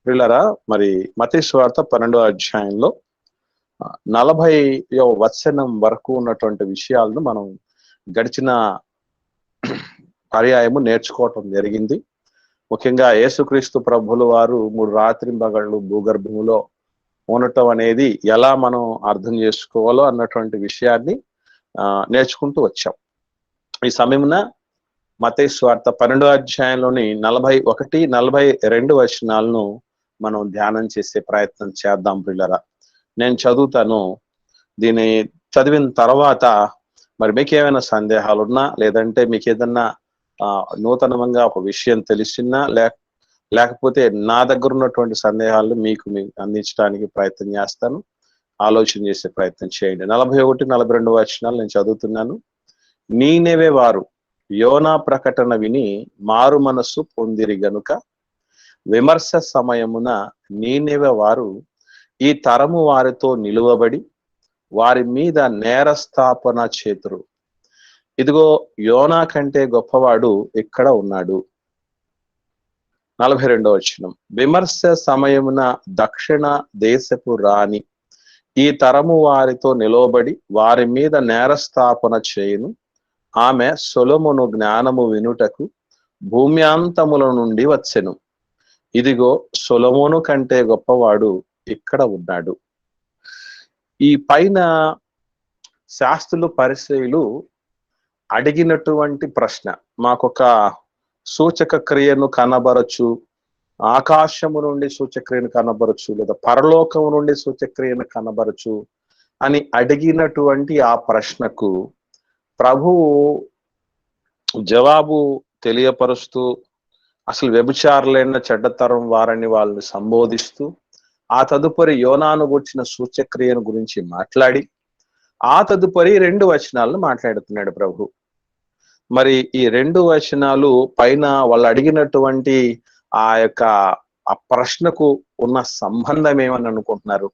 ప్రియులారా, మరి మత్తయి సువార్త 12వ అధ్యాయంలో 40వ వచనం వరకు ఉన్నటువంటి విషయాలను మనం గడిచిన పర్యాయము నేర్చుకోవటం జరిగింది. ముఖ్యంగా యేసుక్రీస్తు ప్రభువుల వారు 3 రాత్రింబగళ్ళు భూగర్భములో ఉండటం అనేది ఎలా మనం అర్థం చేసుకోవాలో అన్నటువంటి విషయాన్ని నేర్చుకుంటూ వచ్చాం. ఈ సమయమున మత్తయి సువార్త 12వ అధ్యాయంలోని 41, 42 వచనాలను మనం ధ్యానం చేసే ప్రయత్నం చేద్దాం ప్రియులారా. నేను చదువుతాను. దీన్ని చదివిన తర్వాత మరి మీకు ఏమైనా సందేహాలు ఉన్నా, లేదంటే మీకు ఏదన్నా నూతనంగా ఒక విషయం తెలిసినా, లేకపోతే నా దగ్గర ఉన్నటువంటి సందేహాలను మీకు అందించడానికి ప్రయత్నం చేస్తాను. ఆలోచన చేసే ప్రయత్నం చేయండి. 41, 42 వచనాలు నేను చదువుతున్నాను. నీనెవె వారు యోనా ప్రకటన విని మారు మనస్సు పొందిరి గనుక విమర్శ సమయమున నీనెవె వారు ఈ తరము వారితో నిలువబడి వారి మీద నేరస్థాపన చేతురు. ఇదిగో యోనా కంటే గొప్పవాడు ఇక్కడ ఉన్నాడు. 42వ వచనం. విమర్శ సమయమున దక్షిణ దేశపు రాణి ఈ తరము వారితో నిలవబడి వారి మీద నేరస్థాపన చేయును. ఆమె సొలొమోను జ్ఞానము వినుటకు భూమ్యాంతముల నుండి వచ్చెను. ఇదిగో సొలొమోను కంటే గొప్పవాడు ఇక్కడ ఉన్నాడు. ఈ పైన శాస్త్రులు పరిసయ్యులు అడిగినటువంటి ప్రశ్న మాకొక సూచక క్రియను కనబరచు, ఆకాశము నుండి సూచక్రియను కనబరచు, లేదా పరలోకము నుండి సూచక్రియను కనబరచు అని అడిగినటువంటి ఆ ప్రశ్నకు ప్రభువు జవాబు తెలియపరుస్తూ, అసలు వ్యభిచారులైన చెడ్డతరం వారని వాళ్ళని సంబోధిస్తూ, ఆ తదుపరి యోనాను గుర్చిన సూచక్రియను గురించి మాట్లాడి, ఆ తదుపరి 2 వచనాలను మాట్లాడుతున్నాడు ప్రభు. మరి ఈ 2 వచనాలు పైన వాళ్ళు అడిగినటువంటి ఆ ప్రశ్నకు ఉన్న సంబంధం ఏమని అనుకుంటున్నారు?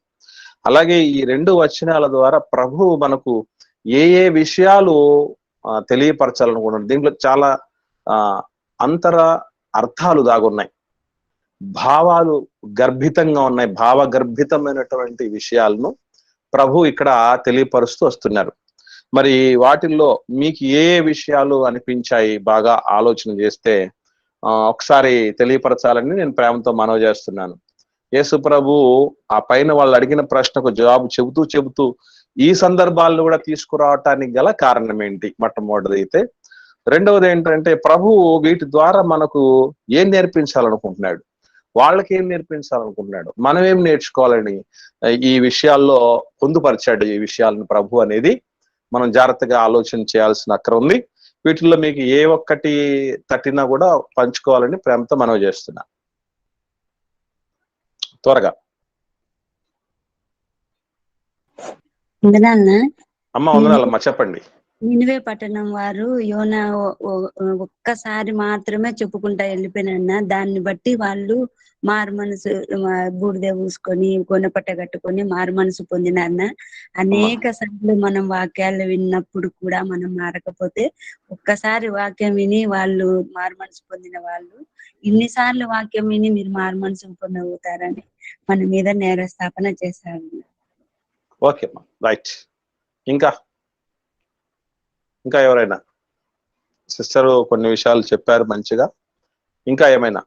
అలాగే ఈ 2 వచనాల ద్వారా ప్రభు మనకు ఏ విషయాలు తెలియపరచాలనుకుంటున్నారు? దీంట్లో చాలా అంతర అర్థాలు దాగున్నాయి, భావాలు గర్భితంగా ఉన్నాయి. భావగర్భితమైనటువంటి విషయాలను ప్రభు ఇక్కడ తెలియపరుస్తూ వస్తున్నారు. మరి వాటిల్లో మీకు ఏ విషయాలు అనిపించాయి బాగా ఆలోచన చేస్తే ఒకసారి తెలియపరచాలని నేను ప్రేమతో మనవి చేస్తున్నాను. యేసు ప్రభు ఆ పైన వాళ్ళు అడిగిన ప్రశ్నకు జవాబు చెబుతూ ఈ సందర్భాలను కూడా తీసుకురావటానికి గల కారణం ఏంటి? మొట్టమొదటిది అయితే. రెండవది ఏంటంటే ప్రభు వీటి ద్వారా మనకు ఏం నేర్పించాలనుకుంటున్నాడు, వాళ్ళకి ఏం నేర్పించాలనుకుంటున్నాడు, మనం ఏం నేర్చుకోవాలని ఈ విషయాల్లో పొందుపరిచాడు. ఈ విషయాలను ప్రభు అనేది మనం జాగ్రత్తగా ఆలోచన చేయాల్సిన అక్కర ఉంది. వీటిల్లో మీకు ఏ ఒక్కటి తట్టినా కూడా పంచుకోవాలని ప్రేమతో మనవి చేస్తున్నా. త్వరగా అమ్మ. వందనాలమ్మా, చెప్పండి. నినివే పట్టణం వారు యోనా ఒక్కసారి మాత్రమే చెప్పుకుంటా వెళ్ళిపోయినా, దాన్ని బట్టి వాళ్ళు మారు మనసు బూడిద పూసుకొని కొనపట్ట కట్టుకొని మారు మనసు పొందినారన్న. అనేక సార్లు మనం వాక్యాలు విన్నప్పుడు కూడా మనం మారకపోతే, ఒక్కసారి వాక్యం విని వాళ్ళు మారు మనసు పొందిన వాళ్ళు ఇన్నిసార్లు వాక్యం విని మీరు మారు మనసు పొందవుతారని మన మీద నేరస్థాపన చేశారు. Okay, right. ఇంకా ఎవరైనా? సిస్టర్ కొన్ని విషయాలు చెప్పారు మంచిగా. ఇంకా ఏమైనా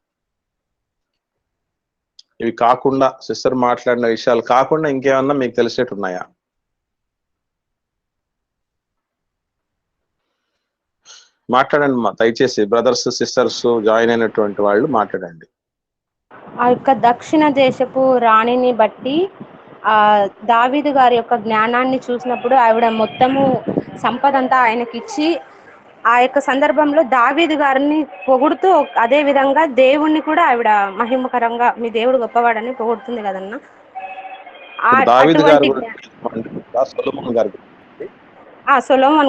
ఇవి కాకుండా, సిస్టర్ మాట్లాడిన విషయాలు కాకుండా ఇంకేమన్నా మీకు తెలిసేట్టు ఉన్నాయా? మాట్లాడండి మా, దయచేసి బ్రదర్స్ సిస్టర్స్ జాయిన్ అయినటువంటి వాళ్ళు మాట్లాడండి. ఆ యొక్క దక్షిణ దేశపు రాణిని బట్టి దావీదు గారి యొక్క జ్ఞానాన్ని చూసినప్పుడు ఆవిడ మొత్తము సంపద అంతా ఆయనకి ఇచ్చి, ఆ యొక్క సందర్భంలో దావీదు గారిని పొగుడుతూ అదే విధంగా దేవుణ్ణి కూడా ఆవిడ మహిమకరంగా మీ దేవుడు గొప్పవాడని పొగుడుతుంది కదన్నా. సొలొమోన్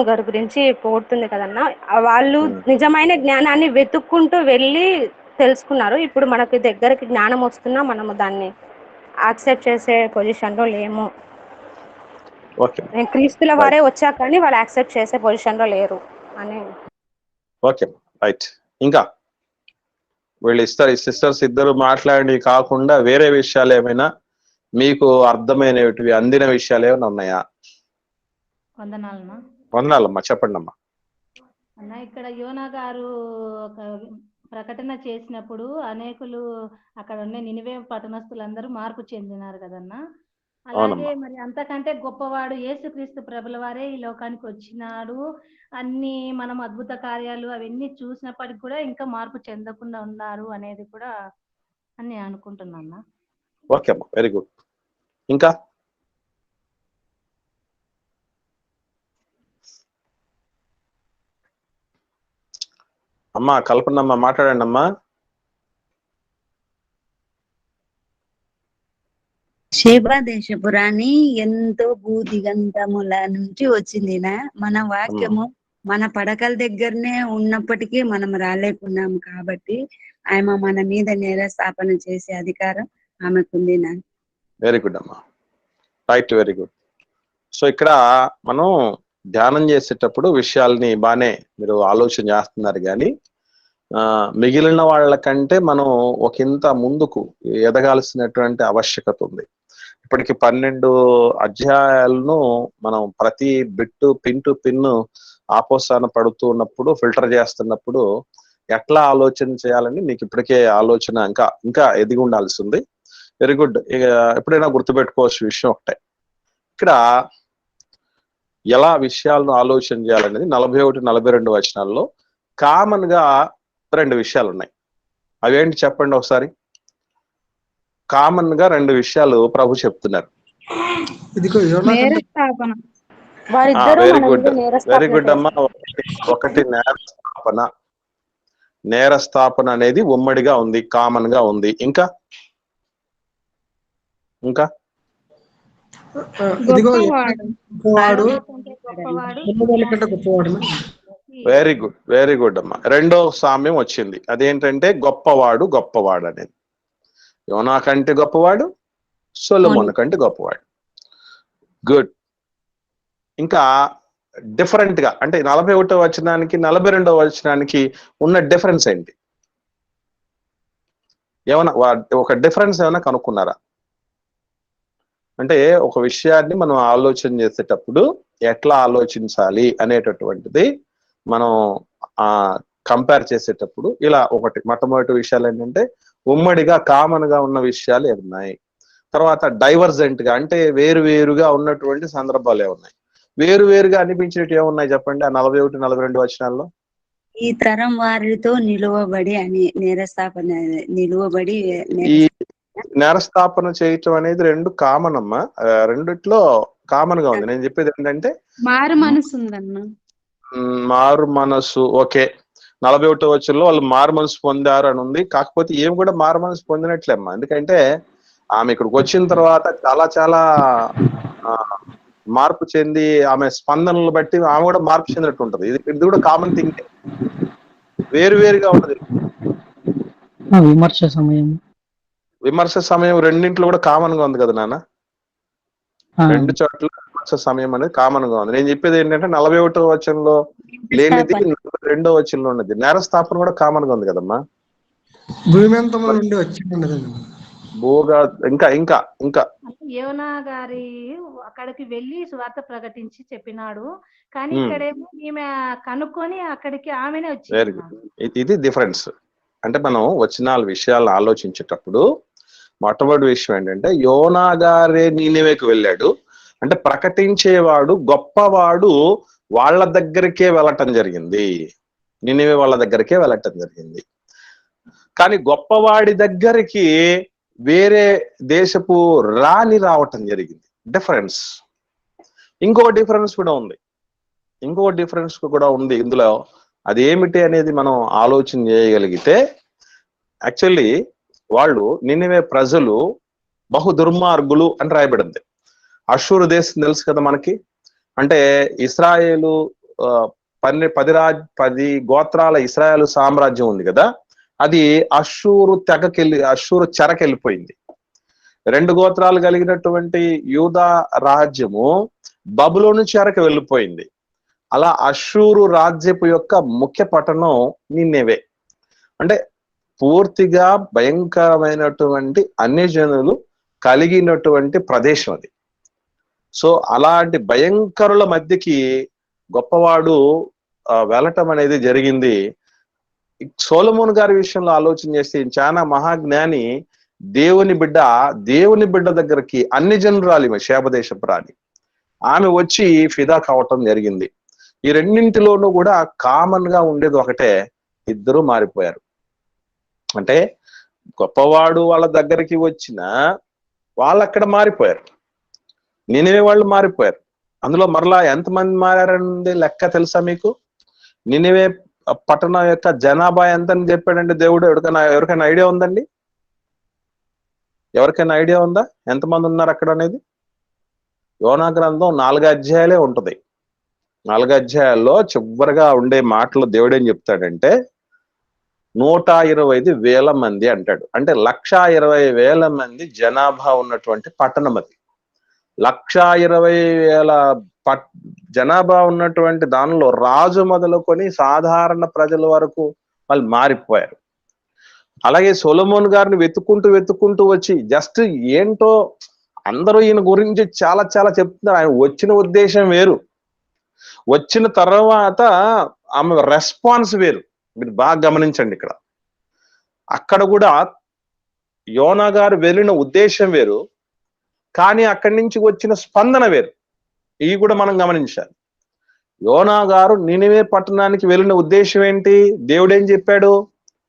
గారి గురించి పొగుడుతుంది కదన్నా. వాళ్ళు నిజమైన జ్ఞానాన్ని వెతుక్కుంటూ వెళ్ళి తెలుసుకున్నారు. ఇప్పుడు మనకి దగ్గరికి జ్ఞానం వస్తున్నా మనము దాన్ని యాక్సెప్ట్ చేసే పొజిషన్ లో లేము. క్రీస్తుల వారే వచ్చా కానీ వాళ్ళు యాక్సెప్ట్ చేసే పొజిషన్ లో లేరు అని. Okay, right. ఇంకా వీళ్ళు సిస్టర్స్ ఇద్దరు మాట్లాడి కాకుండా వేరే విషయాలు ఏమైనా మీకు అర్థమైనవి అందిన విషయాలు ఏమైనా ఉన్నాయా? వందనాలన్నా. వందనాలమ్మా, చెప్పండి అమ్మా. అన్న ఇక్కడ యోనా గారు ఒక ప్రకటన చేసినప్పుడు అనేకులు అక్కడ ఉన్న నినివే పట్టణస్తులందరూ మార్పు చెందినారు కదన్నా. అలాగే అవునమ్మా. మరి అంతకంటే గొప్పవాడు యేసుక్రీస్తు ప్రభుల వారే ఈ లోకానికి వచ్చినాడు. అన్ని మనం అద్భుత కార్యాలు అవన్నీ చూసినప్పటికి కూడా ఇంకా మార్పు చెందకుండా ఉన్నారు అనేది కూడా అని అనుకుంటున్నా. ఓకే అమ్మా, వెరీ గుడ్. ఇంకా అమ్మా కల్పనమ్మా మాట్లాడండి అమ్మా. షేబా దేశపు రాణి ఎంతో భూదిగంతముల నుంచి వచ్చిందినా. మన వాక్యము మన పడకల దగ్గరనే ఉన్నప్పటికీ మనం రాలేకున్నాము కాబట్టి ఆమె మన మీద నేరస్థాపన చేసే అధికారం ఆమెకుందినా. వెరీ గుడ్ అమ్మా, రైట్, వెరీ గుడ్. సో ఇక్కడ మనం ధ్యానం చేసేటప్పుడు విషయాల్ని బాగానే మీరు ఆలోచన చేస్తున్నారు, కానీ మిగిలిన వాళ్ళకంటే మనం ఒకంత ముందుకు ఎదగాల్సినటువంటి ఆవశ్యకత ఉంది. ఇప్పటికి 12 అధ్యాయాలను మనం ప్రతి బిట్టు పిన్ టు పిన్ ఆపోసాన పడుతూ ఉన్నప్పుడు, ఫిల్టర్ చేస్తున్నప్పుడు ఎట్లా ఆలోచన చేయాలని మీకు ఇప్పటికే ఆలోచన ఇంకా ఎదిగి ఉండాల్సి ఉంది. Very good. ఎప్పుడైనా గుర్తుపెట్టుకోవాల్సిన విషయం ఒకటే, ఇక్కడ ఎలా విషయాలను ఆలోచన చేయాలనేది 41, 42 వచనాల్లో కామన్ గా 2 విషయాలు ఉన్నాయి. అవేంటి చెప్పండి ఒకసారి. కామన్ గా 2 విషయాలు ప్రభు చెప్తున్నారు. వెరీ గుడ్, వెరీ గుడ్ అమ్మా. ఒకటి నేరస్థాపన అనేది ఉమ్మడిగా ఉంది, కామన్ గా ఉంది. ఇంకా వెరీ గుడ్, వెరీ గుడ్ అమ్మా. రెండో సామ్యం వచ్చింది, అదేంటంటే గొప్పవాడు అనేది. యోనా కంటే గొప్పవాడు, సొలొమోను కంటే గొప్పవాడు. గుడ్. ఇంకా డిఫరెంట్ గా అంటే 41వ వచనానికి 42వ వచనానికి ఉన్న డిఫరెన్స్ ఏంటి? ఏమన్నా ఒక డిఫరెన్స్ ఏమైనా కనుక్కున్నారా? అంటే ఒక విషయాన్ని మనం ఆలోచన చేసేటప్పుడు ఎట్లా ఆలోచించాలి అనేటటువంటిది మనం కంపేర్ చేసేటప్పుడు ఇలా మొట్టమొదటి విషయాలు ఏంటంటే ఉమ్మడిగా కామన్ గా ఉన్న విషయాలు ఏమున్నాయి, తర్వాత డైవర్జెంట్ గా అంటే వేరుగా ఉన్నటువంటి సందర్భాలు ఏమున్నాయి, వేరుగా అనిపించేటి ఏమున్నాయి చెప్పండి ఆ 41, 42 వచనాల్లో. ఈ తరం వారితో నిలువబడి అని ఈ నేరస్థాపన చేయటం అనేది 2 కామన్ అమ్మా. రెండిట్లో కామన్ గా ఉంది. నేను చెప్పేది ఏంటంటే మారు మనసు ఉందన్న. మారు మనసు. ఓకే, 41వ వచనంలో వాళ్ళు మారు మనసు పొందారు అని ఉంది. కాకపోతే ఏం కూడా మారు మనసు పొందినట్లేమ్మా. ఎందుకంటే ఆమె ఇక్కడికి వచ్చిన తర్వాత చాలా మార్పు చెంది ఆమె స్పందనలు బట్టి ఆమె కూడా మార్పు చెందినట్టు ఉంటది. ఇది కూడా కామన్ థింగ్. వేరుగా ఉన్నది. విమర్శ సమయం రెండింట్లో కూడా కామన్ గా ఉంది కదా నాన్న. 2 చోట్ల విమర్శ సమయం అనేది కామన్ గా ఉంది. నేను చెప్పేది ఏంటంటే 41వ వచనంలో లేనిది 42వ వచనంలో ఉన్నది. నేరస్థాపన కూడా కామన్ గా ఉంది కదమ్మా. భూగా ఇంకా యోనా గారి అక్కడికి వెళ్ళి సువార్త ప్రకటించి చెప్పినాడు, కానీ ఇక్కడేమో ఈమె కనుక్కొని అక్కడికి ఆమెనే వచ్చింది. Very good. ఇది డిఫరెన్స్. అంటే మనం వచనాల విషయాలను ఆలోచించేటప్పుడు మొట్టమొదటి విషయం ఏంటంటే యోనా గారే నీనెవేకు వెళ్ళాడు అంటే ప్రకటించేవాడు గొప్పవాడు వాళ్ళ దగ్గరికే వెళ్ళటం జరిగింది. నీనెవే వాళ్ళ దగ్గరికే వెళ్ళటం జరిగింది. కానీ గొప్పవాడి దగ్గరికి వేరే దేశపు రాణి రావటం జరిగింది. డిఫరెన్స్. ఇంకో డిఫరెన్స్ కూడా ఉంది ఇందులో. అదేమిటి అనేది మనం ఆలోచన చేయగలిగితే యాక్చువల్లీ వాళ్ళు నినివే ప్రజలు బహు దుర్మార్గులు అని రాయబడింది. అషూరు దేశం తెలుసు కదా మనకి. అంటే ఇస్రాయేలు 10 గోత్రాల ఇస్రాయేలు సామ్రాజ్యం ఉంది కదా, అది అషూరు చెరకెళ్ళిపోయింది. 2 గోత్రాలు కలిగినటువంటి యూదా రాజ్యము బబులోను చెరకు వెళ్ళిపోయింది. అలా అషూరు రాజ్యపు యొక్క ముఖ్య పట్టణం నినివే. అంటే పూర్తిగా భయంకరమైనటువంటి అన్యజనులు కలిగినటువంటి ప్రదేశం అది. సో అలాంటి భయంకరుల మధ్యకి గొప్పవాడు వెళ్ళటం అనేది జరిగింది. సొలొమోను గారి విషయంలో ఆలోచన చేస్తే చాలా మహాజ్ఞాని, దేవుని బిడ్డ దగ్గరికి అన్ని జనురాలి శేబదేశపు రాణి ఆమె వచ్చి ఫిదా కావటం జరిగింది. ఈ రెండింటిలోనూ కూడా కామన్ గా ఉండేది ఒకటే, ఇద్దరు మారిపోయారు. అంటే గొప్పవాడు వాళ్ళ దగ్గరికి వచ్చిన వాళ్ళు అక్కడ మారిపోయారు, నినివే వాళ్ళు మారిపోయారు. అందులో మరలా ఎంతమంది మారారండి లెక్క తెలుసా మీకు? నినివే పట్టణం యొక్క జనాభా ఎంత అని చెప్పాడండి దేవుడు? ఎవరికైనా ఐడియా ఉందండి? ఎవరికైనా ఐడియా ఉందా ఎంతమంది ఉన్నారు అక్కడ అనేది? యోనా గ్రంథం 4 అధ్యాయాలే ఉంటది. 4 అధ్యాయాల్లో చివరిగా ఉండే మాటలు దేవుడు ఏం చెప్తాడంటే 125,000 మంది అంటాడు. అంటే 120,000 మంది జనాభా ఉన్నటువంటి పట్టణం అది. 120,000 జనాభా ఉన్నటువంటి దానిలో రాజు మొదలుకొని సాధారణ ప్రజల వరకు వాళ్ళు మారిపోయారు. అలాగే సొలొమోను గారిని వెతుక్కుంటూ వచ్చి జస్ట్ ఏంటో అందరూ ఈయన గురించి చాలా చాలా చెప్తున్నారు. ఆయన వచ్చిన ఉద్దేశం వేరు, వచ్చిన తర్వాత ఆమె రెస్పాన్స్ వేరు. మీరు బాగా గమనించండి. అక్కడ కూడా యోనా గారు వెళ్ళిన ఉద్దేశం వేరు, కానీ అక్కడి నుంచి వచ్చిన స్పందన వేరు. ఇవి కూడా మనం గమనించాలి. యోనా గారు నినివే పట్టణానికి వెళ్ళిన ఉద్దేశం ఏంటి? దేవుడు ఏం చెప్పాడు?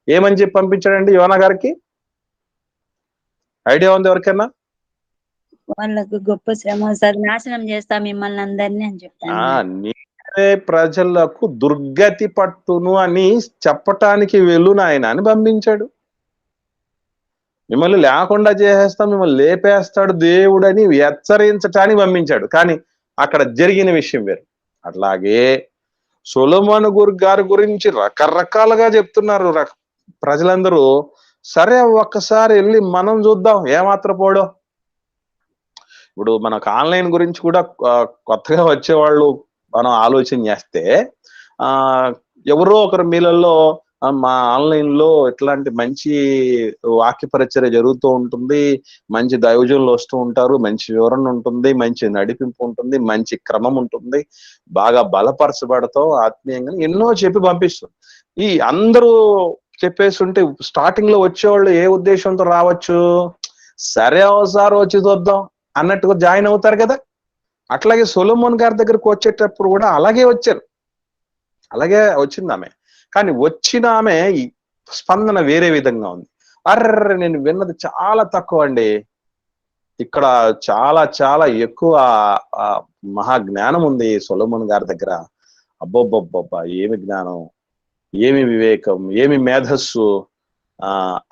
ఏమని చెప్పి పంపించాడండి యోనా గారికి? ఐడియా ఉంది ఎవరికైనా? వాళ్ళకు గొప్ప శ్రమ సార్, నాశనం చేస్తా మిమ్మల్ని అందరినీ అని చెప్తాను. నినివే ప్రజలకు దుర్గతి పట్టును అని చెప్పటానికి వెళ్ళు నాయన అని పంపించాడు. మిమ్మల్ని లేకుండా చేసేస్తాం, మిమ్మల్ని లేపేస్తాడు దేవుడని హెచ్చరించటానికి పంపించాడు. కానీ అక్కడ జరిగిన విషయం వేరు. అట్లాగే సొలొమోను గారి గురించి రకరకాలుగా చెప్తున్నారు ప్రజలందరూ. సరే ఒక్కసారి వెళ్ళి మనం చూద్దాం ఏమాత్రం పోడో. ఇప్పుడు మనకు ఆన్లైన్ గురించి కూడా కొత్తగా వచ్చేవాళ్ళు మనం ఆలోచన చేస్తే ఎవరో ఒకరు మీలలో మా ఆన్లైన్ లో ఇట్లాంటి మంచి వాక్య పరిచర్య జరుగుతూ ఉంటుంది, మంచి దైవజనులు వస్తూ ఉంటారు, మంచి వివరణ ఉంటుంది, మంచి నడిపింపు ఉంటుంది, మంచి క్రమం ఉంటుంది, బాగా బలపరచబడతాం ఆత్మీయంగా ఎన్నో చెప్పి పంపిస్తుంది. ఈ అందరూ చెప్పేస్తుంటే స్టార్టింగ్ లో వచ్చేవాళ్ళు ఏ ఉద్దేశంతో రావచ్చు? సరే ఒకసారి వచ్చి చూద్దాం అన్నట్టుగా జాయిన్ అవుతారు కదా. అట్లాగే సొలొమోను గారి దగ్గరకు వచ్చేటప్పుడు కూడా అలాగే వచ్చారు, అలాగే వచ్చింది ఆమె. కానీ వచ్చిన ఆమె స్పందన వేరే విధంగా ఉంది. అర్రే నేను విన్నది చాలా తక్కువ అండి, ఇక్కడ చాలా చాలా ఎక్కువ మహాజ్ఞానం ఉంది సొలొమోను గారి దగ్గర. అబ్బోబ్బబ్బబ్బా ఏమి జ్ఞానం, ఏమి వివేకం, ఏమి మేధస్సు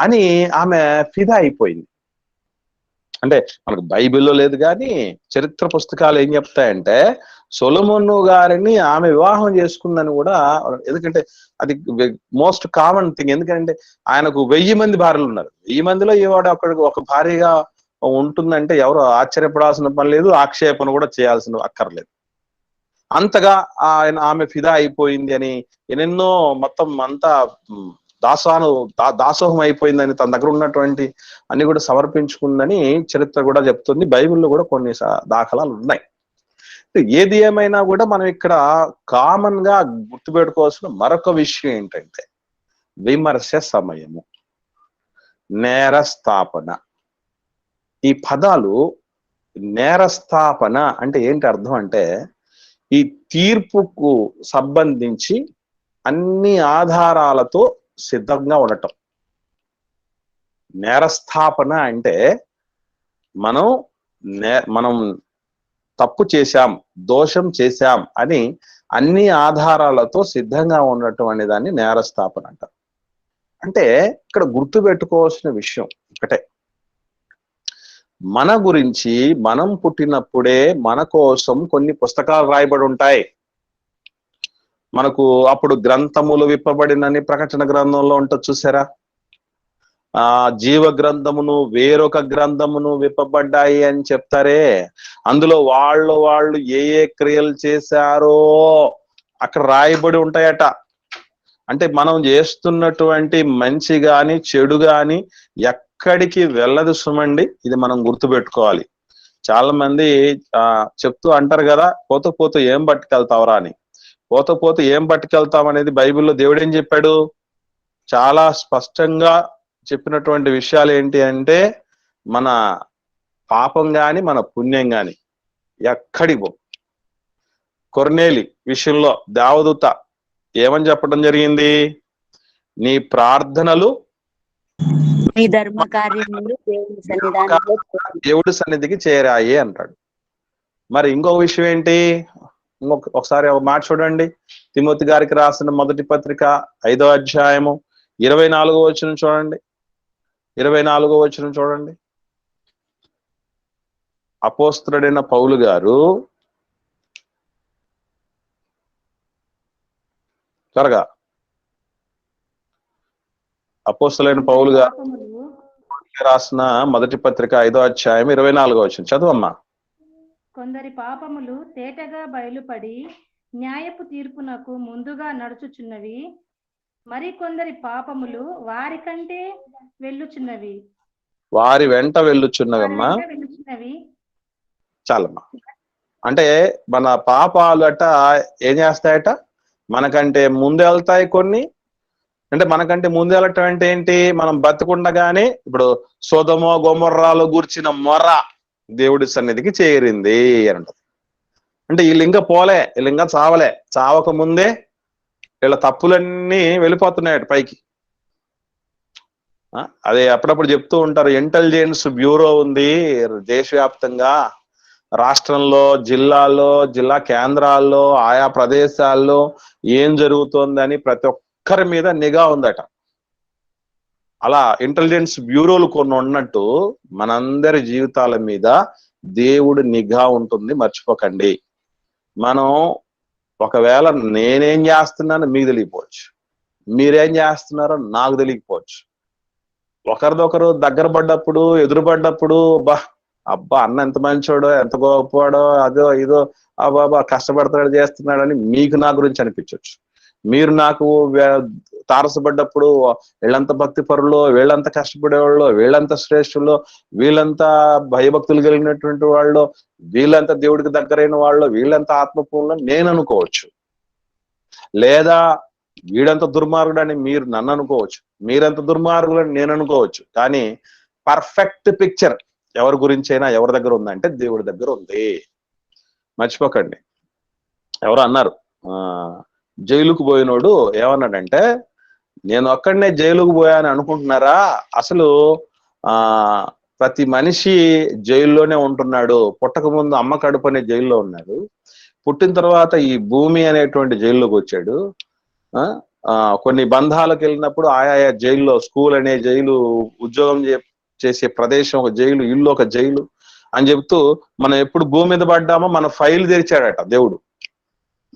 అని ఆమె ఫిదా అయిపోయింది. అంటే మనకు బైబిల్లో లేదు కానీ చరిత్ర పుస్తకాలు ఏం చెప్తాయంటే సొలొమోను గారిని ఆమె వివాహం చేసుకుందని కూడా. ఎందుకంటే అది మోస్ట్ కామన్ థింగ్. ఎందుకంటే ఆయనకు 1000 మంది భార్యలు ఉన్నారు. 1000 మందిలో ఏవాడు ఒక భార్యగా ఉంటుందంటే ఎవరు ఆశ్చర్యపడాల్సిన పని లేదు, ఆక్షేపణ కూడా చేయాల్సిన అక్కర్లేదు. అంతగా ఆమె ఫిదా అయిపోయింది అని ఎన్నెన్నో మొత్తం అంతా దాసోహం అయిపోయిందని తన దగ్గర ఉన్నటువంటి అన్ని కూడా సమర్పించుకుందని చరిత్ర కూడా చెప్తుంది. బైబిల్లో కూడా కొన్ని దాఖలాలు ఉన్నాయి. ఏది ఏమైనా కూడా మనం ఇక్కడ కామన్ గా గుర్తుపెట్టుకోవాల్సిన మరొక విషయం ఏంటంటే విమర్శ సమయము, నేరస్థాపన. ఈ పదాలు నేరస్థాపన అంటే ఏంటి అర్థం అంటే ఈ తీర్పుకు సంబంధించి అన్ని ఆధారాలతో సిద్ధంగా ఉండటం. నేరస్థాపన అంటే మనం తప్పు చేశాం, దోషం చేశాం అని అన్ని ఆధారాలతో సిద్ధంగా ఉండటం అనే దాన్ని నేరస్థాపన అంటారు. అంటే ఇక్కడ గుర్తుపెట్టుకోవాల్సిన విషయం ఒకటే, మన గురించి మనం పుట్టినప్పుడే మన కోసం కొన్ని పుస్తకాలు రాయబడి ఉంటాయి. మనకు అప్పుడు గ్రంథములు విప్పబడినని ప్రకటన గ్రంథంలో ఉంటుంది చూసారా? జీవ గ్రంథమును వేరొక గ్రంథమును విప్పబడ్డాయి అని చెప్తారే, అందులో వాళ్ళు ఏ క్రియలు చేశారో అక్కడ రాయబడి ఉంటాయట. అంటే మనం చేస్తున్నటువంటి మంచి గాని చెడు గాని ఎక్కడికి వెళ్ళదు సుమండి. ఇది మనం గుర్తుపెట్టుకోవాలి. చాలా మంది చెప్తూ అంటారు కదా, పోతూ పోతూ ఏం పట్టుకెళ్తావురా అని. పోతూ పోతూ ఏం పట్టుకెళ్తాం అనేది బైబిల్లో దేవుడు ఏం చెప్పాడు? చాలా స్పష్టంగా చెప్పినటువంటి విషయాలు ఏంటి అంటే, మన పాపం గాని మన పుణ్యం గాని ఎక్కడికి పో. కొర్నేలి విషయంలో దేవదూత ఏమని చెప్పడం జరిగింది? నీ ప్రార్థనలు నీ ధర్మ కార్యములు దేవుని సన్నిధానంలో దేవుడి సన్నిధికి చేరాయి అంటాడు. మరి ఇంకొక విషయం ఏంటి? ఒకసారి ఒక మాట చూడండి, తిమోతి గారికి రాసిన మొదటి పత్రిక 5వ అధ్యాయము 24వ వచనం చూడండి. 24వ వచనం చూడండి. అపోస్తలుడైన పౌలు గారు త్వరగా అపోస్తలుడైన పౌలు గారు రాసిన మొదటి పత్రిక 5వ అధ్యాయం 24వ వచనం చదువమ్మా. కొందరి పాపములు తేటగా బయలుపడి న్యాయపు తీర్పునకు ముందుగా నడుచుచున్నవి, మరి కొందరి పాపములు వారి కంటే వెళ్ళుచున్నవి. వారి వెంట వెళ్ళుచున్నవమ్మా. చాలమ్మా. అంటే మన పాపాలట ఏం చేస్తాయట? మనకంటే ముందు వెళ్తాయి కొన్ని. అంటే మనకంటే ముందు వెళ్ళటం అంటే ఏంటి? మనం బతుకుండగానే ఇప్పుడు సొదొమ గొమొర్రాలో గూర్చిన మొర దేవుడి సన్నిధికి చేరింది అని. అంటే వీళ్ళు ఇంకా పోలే, వీళ్ళు ఇంకా చావలే. చావక ముందే వీళ్ళ తప్పులన్నీ వెళ్ళిపోతున్నాయట పైకి. అదే అప్పుడప్పుడు చెప్తూ ఉంటారు, ఇంటెలిజెన్స్ బ్యూరో ఉంది దేశవ్యాప్తంగా, రాష్ట్రంలో, జిల్లాల్లో, జిల్లా కేంద్రాల్లో, ఆయా ప్రదేశాల్లో ఏం జరుగుతోందని ప్రతి ఒక్కరి మీద నిఘా ఉందట. అలా ఇంటెలిజెన్స్ బ్యూరోలు కొన్ని ఉన్నట్టు మనందరి జీవితాల మీద దేవుడి నిఘా ఉంటుంది, మర్చిపోకండి. మనం ఒకవేళ నేనేం చేస్తున్నానో మీకు తెలియకపోవచ్చు, మీరేం చేస్తున్నారో నాకు తెలియకపోవచ్చు. ఒకరిదొకరు దగ్గర పడ్డప్పుడు, ఎదురుపడ్డప్పుడు అబ్బా అన్న ఎంత మంచోడో, ఎంత గొప్పవాడో, అదో ఇదో అబ్బాబా కష్టపడతాడు చేస్తున్నాడని మీకు నా గురించి అనిపించవచ్చు. మీరు నాకు తారసపడ్డప్పుడు వీళ్ళంత భక్తి పరులో, వీళ్ళంత కష్టపడేవాళ్ళు, వీళ్ళంత శ్రేష్ఠులో, వీళ్ళంతా భయభక్తులు కలిగినటువంటి వాళ్ళు, వీళ్ళంతా దేవుడికి దగ్గరైన వాళ్ళు, వీళ్ళంతా ఆత్మపూర్ణులు నేను అనుకోవచ్చు. లేదా వీడంత దుర్మార్గుడు అని మీరు నన్ను అనుకోవచ్చు, మీరంత దుర్మార్గుడు అని నేను అనుకోవచ్చు. కానీ పర్ఫెక్ట్ పిక్చర్ ఎవరి గురించి అయినా ఎవరి దగ్గర ఉందంటే దేవుడి దగ్గర ఉంది, మర్చిపోకండి. ఎవరు అన్నారు, జైలుకు పోయినోడు ఏమన్నాడంటే, నేను ఒక్కడనే జైలుకు పోయాను అనుకుంటున్నారా? అసలు ప్రతి మనిషి జైల్లోనే ఉంటున్నాడు. పుట్టక ముందు అమ్మ కడుపు అనే జైల్లో ఉన్నాడు, పుట్టిన తర్వాత ఈ భూమి అనేటువంటి జైల్లోకి వచ్చాడు. కొన్ని బంధాలకు వెళ్ళినప్పుడు ఆయా జైల్లో, స్కూల్ అనే జైలు, ఉద్యోగం చేసే ప్రదేశం ఒక జైలు, ఇల్లు ఒక జైలు అని చెప్తూ మనం ఎప్పుడు భూమి మీద పడ్డామో మన ఫైల్ తెరిచాడట దేవుడు.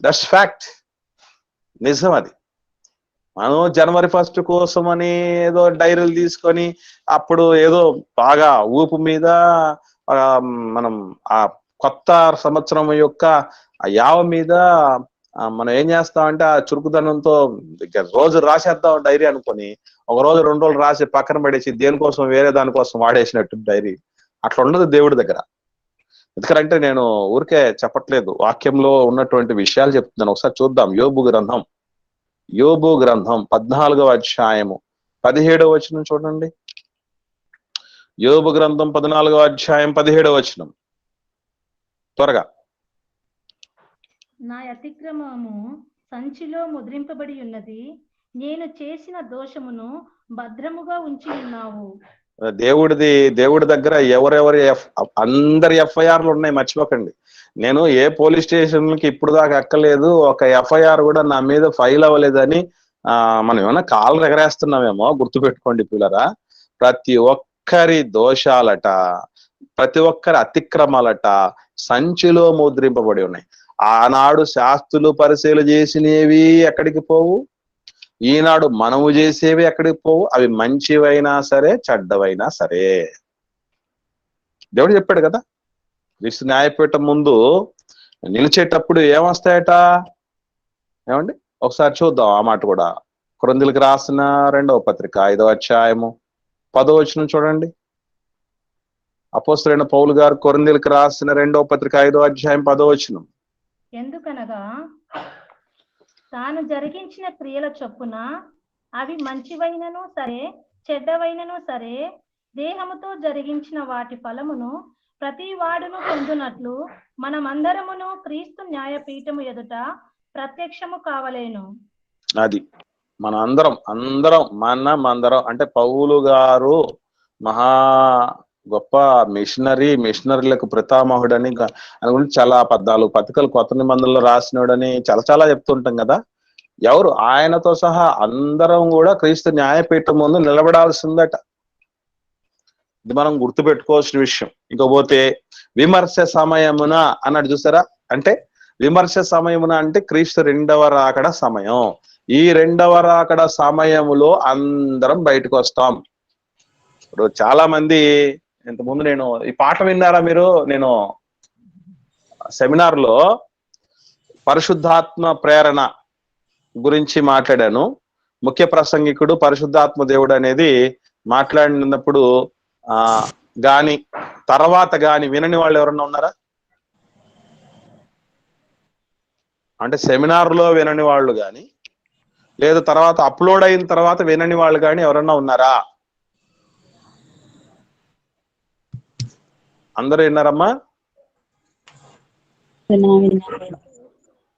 దట్స్ ఫ్యాక్ట్, నిజం అది. మనం జనవరి 1 కోసం అని ఏదో డైరీలు తీసుకొని అప్పుడు ఏదో బాగా ఊపు మీద మనం ఆ కొత్త సంవత్సరం యొక్క యావ మీద మనం ఏం చేస్తామంటే ఆ చురుకుదనంతో రోజు రాసేద్దాం డైరీ అనుకొని ఒక రోజు 2 రోజులు రాసి పక్కన పడేసి దేనికోసం వేరే దానికోసం వాడేసినట్టు డైరీ. అట్లా ఉండదు దేవుడి దగ్గర. ఎందుకంటే నేను ఊరికే చెప్పట్లేదు, వాక్యంలో ఉన్నటువంటి విషయాలు చెప్తున్నాను. ఒకసారి చూద్దాం. యోబు గ్రంథం 14వ అధ్యాయము 17వ వచనం చూడండి. యోబు గ్రంథం 14వ అధ్యాయం 17వ వచనం త్వరగా. నా అతిక్రమము సంచిలో ముద్రింపబడి ఉన్నది, నేను చేసిన దోషమును భద్రముగా ఉంచి ఉన్నావు. దేవుడి దగ్గర ఎవరెవరి అందరి ఎఫ్ఐఆర్లు ఉన్నాయి, మర్చిపోకండి. నేను ఏ పోలీస్ స్టేషన్కి ఇప్పుడు దాకా ఎక్కలేదు, ఒక ఎఫ్ఐఆర్ కూడా నా మీద ఫైల్ అవ్వలేదని మనం ఏమైనా కాళ్ళు ఎగరేస్తున్నామేమో, గుర్తుపెట్టుకోండి పిల్లరా. ప్రతి ఒక్కరి దోషాలట, ప్రతి ఒక్కరి అతిక్రమాలట సంచిలో ముద్రింపబడి ఉన్నాయి. ఆనాడు శాస్త్రులు పరిశీలన చేసినవి ఎక్కడికి పోవు, ఈనాడు మనము చేసేవి ఎక్కడికి పోవు. అవి మంచివైనా సరే చెడ్డవైనా సరే. దేవుడు చెప్పాడు కదా, క్రీస్తు న్యాయపీఠం ముందు నిలిచేటప్పుడు ఏమొస్తాయట? ఏమండి ఒకసారి చూద్దాం ఆ మాట కూడా. కొరింథీయులకు రాసిన 2వ పత్రిక 5వ అధ్యాయము 10వ వచనం చూడండి. అపోస్తలుడైన పౌలు గారు కొరింథీయులకు రాసిన 2వ పత్రిక 5వ అధ్యాయం 10వ వచనం. ఎందుకనగా తాను జరిగించిన క్రియల చొప్పున అవి మంచివైనను సరే చెడ్డవైనను సరే దేహముతో జరిగించిన వాటి ఫలమును ప్రతి వాడును పొందునట్లు మనమందరమును క్రీస్తు న్యాయపీఠము ఎదుట ప్రత్యక్షము కావలేను. అది మన అందరం అంటే పౌలు గారు మహా గొప్ప మిషనరీలకు పితామహుడని అని గురించి చాలా 14 పత్రికలు కొత్త నిబంధనలో రాసినోడని చాలా చెప్తుంటాం కదా. ఎవరు? ఆయనతో సహా అందరం కూడా క్రీస్తు న్యాయపీఠం ముందు నిలబడాల్సిందట. ఇది మనం గుర్తుపెట్టుకోవాల్సిన విషయం. ఇంకపోతే విమర్శ సమయమున అన్నాడు చూసారా, అంటే విమర్శ సమయమున అంటే క్రీస్తు 2వ రాకడ సమయం. ఈ 2వ రాకడ సమయములో అందరం బయటకు వస్తాం. ఇప్పుడు చాలా మంది, ఇంతకుముందు నేను ఈ పాట విన్నారా మీరు? నేను సెమినార్లో పరిశుద్ధాత్మ ప్రేరణ గురించి మాట్లాడాను. ముఖ్య ప్రసంగికుడు పరిశుద్ధాత్మ దేవుడు అనేది మాట్లాడినప్పుడు తర్వాత గాని వినని వాళ్ళు ఎవరన్నా ఉన్నారా? అంటే సెమినార్లో వినని వాళ్ళు కానీ, లేదా తర్వాత అప్లోడ్ అయిన తర్వాత వినని వాళ్ళు కానీ ఎవరన్నా ఉన్నారా? అందరూ విన్నారమ్మా?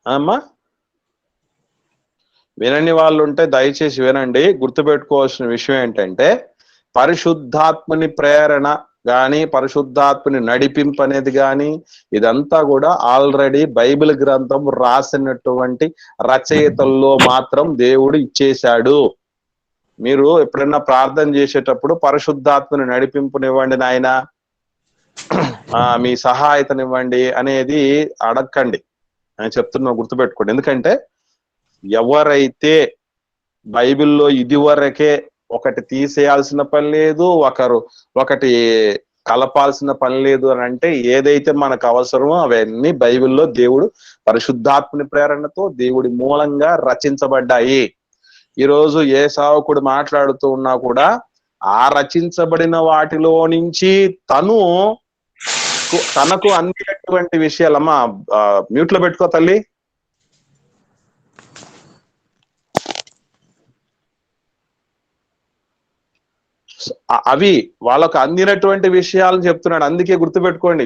అమ్మా, వినని వాళ్ళు ఉంటే దయచేసి వినండి. గుర్తుపెట్టుకోవాల్సిన విషయం ఏంటంటే, పరిశుద్ధాత్మని ప్రేరణ గాని పరిశుద్ధాత్మని నడిపింపు అనేది కానీ ఇదంతా కూడా ఆల్రెడీ బైబిల్ గ్రంథం రాసినటువంటి రచయితల్లో మాత్రం దేవుడు ఇచ్చేశాడు. మీరు ఎప్పుడైనా ప్రార్థన చేసేటప్పుడు పరిశుద్ధాత్మని నడిపింపునివ్వండి నాయన, మీ సహాయతనివ్వండి అనేది అడగండి అని చెప్తున్నా, గుర్తుపెట్టుకోండి. ఎందుకంటే ఎవరైతే బైబిల్లో ఇదివరకే ఒకటి తీసేయాల్సిన పని లేదు, ఒకటి కలపాల్సిన పని లేదు అని అంటే, ఏదైతే మనకు అవసరమో అవన్నీ బైబిల్లో దేవుడు పరిశుద్ధాత్మని ప్రేరణతో దేవుడి మూలంగా రచించబడ్డాయి. ఈరోజు ఏ సేవకుడు మాట్లాడుతూ ఉన్నా కూడా ఆ రచించబడిన వాటిలో నుంచి తనకు అందినటువంటి విషయాలమ్మా, మ్యూట్ లో పెట్టుకో తల్లి. అవి వాళ్ళకు అందినటువంటి విషయాలను చెప్తున్నాడు. అందుకే గుర్తుపెట్టుకోండి,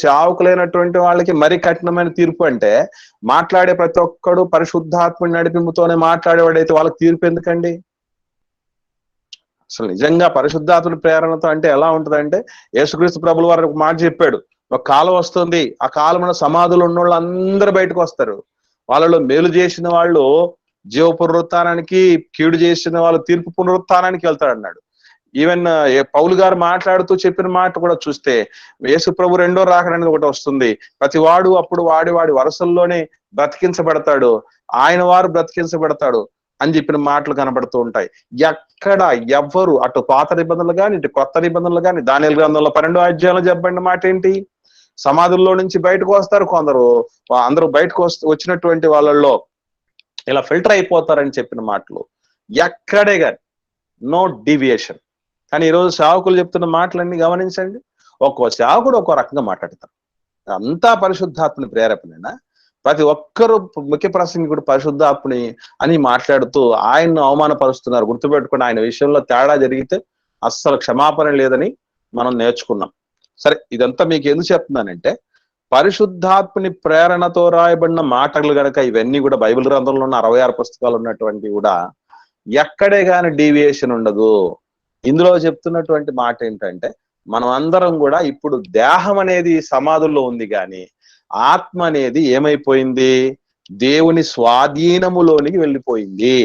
సేవకులైనటువంటి వాళ్ళకి మరి కఠినమైన తీర్పు అంటే, మాట్లాడే ప్రతి ఒక్కడు పరిశుద్ధాత్మని నడిపింపుతోనే మాట్లాడేవాడైతే వాళ్ళకి తీర్పు ఎందుకండి? అసలు నిజంగా పరిశుద్ధాత్మని ప్రేరణతో అంటే ఎలా ఉంటుందంటే, యేసుక్రీస్తు ప్రభుల వారు ఒక మాట చెప్పాడు, ఒక కాలం వస్తుంది, ఆ కాలంలో సమాధులు ఉన్న వాళ్ళు అందరూ బయటకు వస్తారు, వాళ్ళలో మేలు చేసిన వాళ్ళు జీవ పునరుత్థానానికి, కీడు చేసిన వాళ్ళు తీర్పు పునరుత్థానానికి వెళ్తాడు అన్నాడు. ఈవెన్ పౌలు గారు మాట్లాడుతూ చెప్పిన మాట కూడా చూస్తే, యేసు ప్రభు 2వ రాకడ అనేది ఒకటి వస్తుంది, ప్రతి వాడు అప్పుడు వాడి వరసల్లోనే బ్రతికించబడతాడు, ఆయన వారు బ్రతికించబడతాడు అని చెప్పిన మాటలు కనబడుతూ ఉంటాయి. ఎక్కడ ఎవ్వరు, అటు పాత నిబంధనలు కానీ ఇటు కొత్త నిబంధనలు కానీ, దానియేలు గ్రంథంలో 12వ అధ్యాయంలో చెప్పబడిన మాట ఏంటి? సమాధుల్లో నుంచి బయటకు వస్తారు కొందరు, అందరూ బయటకు వచ్చినటువంటి వాళ్ళల్లో ఇలా ఫిల్టర్ అయిపోతారని చెప్పిన మాటలు ఎక్కడే కానీ నో డీవియేషన్. కానీ ఈరోజు సేవకులు చెప్తున్న మాటలన్నీ గమనించండి, ఒక్కో సేవకుడు ఒక్కో రకంగా మాట్లాడతారు. అంతా పరిశుద్ధాత్మని ప్రేరేపణేనా? ప్రతి ఒక్కరూ ముఖ్య ప్రసంగికుడు పరిశుద్ధాత్మని అని మాట్లాడుతూ ఆయన్ను అవమానపరుస్తున్నారు. గుర్తుపెట్టుకుని ఆయన విషయంలో తేడా జరిగితే అస్సలు క్షమాపణ లేదని మనం నేర్చుకున్నాం. సరే, ఇదంతా మీకు ఎందుకు చెప్తున్నానంటే, పరిశుద్ధాత్మని ప్రేరణతో రాయబడిన మాటలు గనక ఇవన్నీ కూడా బైబిల్ గ్రంథంలో ఉన్న 66 పుస్తకాలు ఉన్నటువంటి కూడా ఎక్కడే కానీ డీవియేషన్ ఉండదు. ఇందులో చెప్తున్నటువంటి మాట ఏంటంటే, మనం అందరం కూడా ఇప్పుడు దేహం అనేది సమాధుల్లో ఉంది, కానీ ఆత్మ అనేది ఏమైపోయింది? దేవుని స్వాధీనములోనికి వెళ్ళిపోయింది.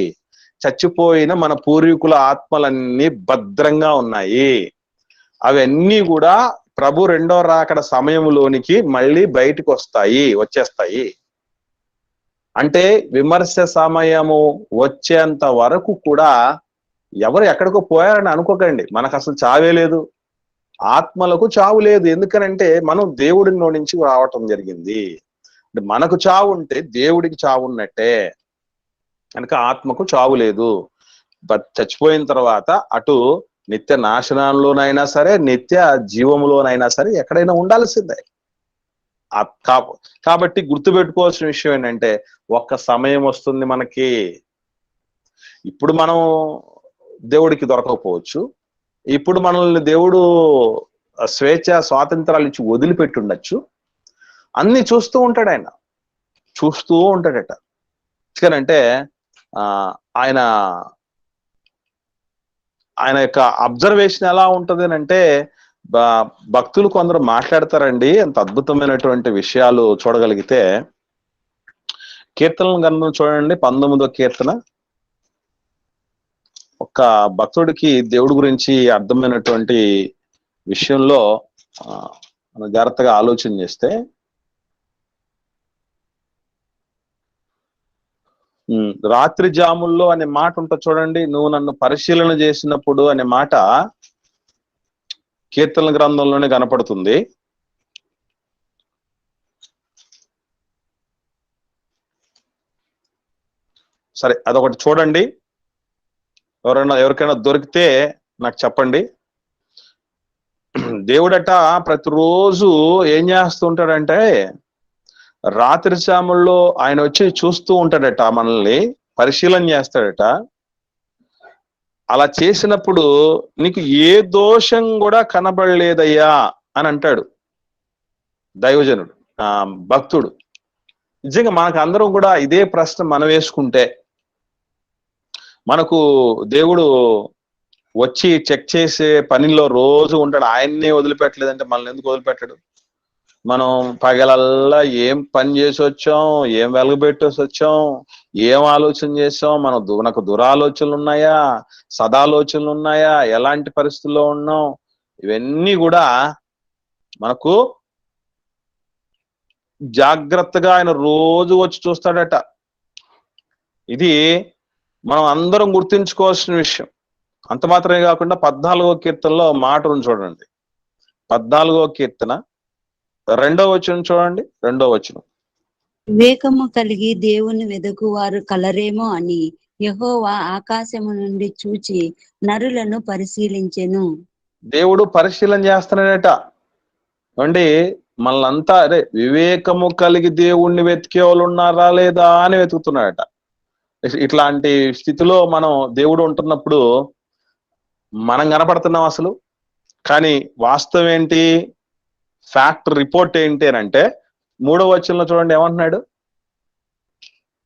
చచ్చిపోయిన మన పూర్వీకుల ఆత్మలన్నీ భద్రంగా ఉన్నాయి. అవన్నీ కూడా ప్రభు 2వ రాకడ సమయంలోనికి మళ్ళీ బయటకు వచ్చేస్తాయి. అంటే విమర్శ సమయము వచ్చేంత వరకు కూడా ఎవరు ఎక్కడికో పోయారని అనుకోకండి. మనకు అసలు చావే లేదు, ఆత్మలకు చావు లేదు. ఎందుకనంటే మనం దేవుడిలో నుంచి రావటం జరిగింది. మనకు చావు ఉంటే దేవుడికి చావు ఉన్నట్టే. కనుక ఆత్మకు చావు లేదు. చచ్చిపోయిన తర్వాత అటు నిత్య నాశనంలోనైనా సరే, నిత్య జీవములోనైనా సరే ఎక్కడైనా ఉండాల్సిందే. కాబట్టి గుర్తుపెట్టుకోవాల్సిన విషయం ఏంటంటే, ఒక్క సమయం వస్తుంది మనకి. ఇప్పుడు మనం దేవుడికి దొరకకపోవచ్చు, ఇప్పుడు మనల్ని దేవుడు స్వేచ్ఛ స్వాతంత్రాలు ఇచ్చి వదిలిపెట్టి ఉండొచ్చు. అన్ని చూస్తూ ఉంటాడు ఆయన, చూస్తూ ఉంటాడట. ఎందుకనంటే ఆయన ఆయన యొక్క అబ్జర్వేషన్ ఎలా ఉంటది అంటే, భక్తులు కొందరు మాట్లాడతారండి ఎంత అద్భుతమైనటువంటి విషయాలు చూడగలిగితే. కీర్తనల గ్రంథం చూడండి, 19వ కీర్తన. ఒక భక్తుడికి దేవుడి గురించి అర్థమైనటువంటి విషయంలో మనం జాగ్రత్తగా ఆలోచన చేస్తే, రాత్రి జాముల్లో అనే మాట ఉంటుంది చూడండి, నువ్వు నన్ను పరిశీలన చేసినప్పుడు అనే మాట కీర్తనల గ్రంథంలోనే కనపడుతుంది. సరే, అదొకటి చూడండి. ఎవరికైనా దొరికితే నాకు చెప్పండి. దేవుడట ప్రతిరోజు ఏం చేస్తుంటాడంటే, రాత్రి శాముల్లో ఆయన వచ్చి చూస్తూ ఉంటాడట, మనల్ని పరిశీలన చేస్తాడట. అలా చేసినప్పుడు నీకు ఏ దోషం కూడా కనబడలేదయ్యా అని అంటాడు దైవజనుడు, భక్తుడు. నిజంగా మనకు అందరం కూడా ఇదే ప్రశ్న మనం వేసుకుంటే, మనకు దేవుడు వచ్చి చెక్ చేసే పనిలో రోజు ఉంటాడు, ఆయన్నే వదిలిపెట్టలేదంటే మనల్ని ఎందుకు వదిలిపెట్టాడు? మనం పగలల్లా ఏం పని చేసి వచ్చాం, ఏం వెలగబెట్టేసి వచ్చాం, ఏం ఆలోచన చేసాం, మనకు దురాలోచనలు ఉన్నాయా, సదాలోచనలు ఉన్నాయా, ఎలాంటి పరిస్థితుల్లో ఉన్నాం, ఇవన్నీ కూడా మనకు జాగ్రత్తగా ఆయన రోజు వచ్చి చూస్తాడట. ఇది మనం అందరం గుర్తుంచుకోవాల్సిన విషయం. అంత మాత్రమే కాకుండా 14వ కీర్తనలో మాటను చూడండి. 14వ కీర్తన 2వ వచనం చూడండి. 2వ వచనం, వివేకము కలిగి దేవుని వెదకు వారు కలరేమో అని యెహోవా ఆకాశము నుండి చూచి నరులను పరిశీలించెను. దేవుడు పరిశీలన చేస్తున్నాడట అండి. మనల్నంతా అదే వివేకము కలిగి దేవుణ్ణి వెతికే వాళ్ళు ఉన్నారా లేదా అని వెతుకుతున్నాడట. ఇట్లాంటి స్థితిలో మనం దేవుడు ఉంటున్నప్పుడు మనం కనపడుతున్నాం అసలు. కానీ వాస్తవం ఏంటి, ఫ్యాక్ట్ రిపోర్ట్ ఏంటి అని అంటే, 3వ వచనంలో చూడండి ఏమంటున్నాడు,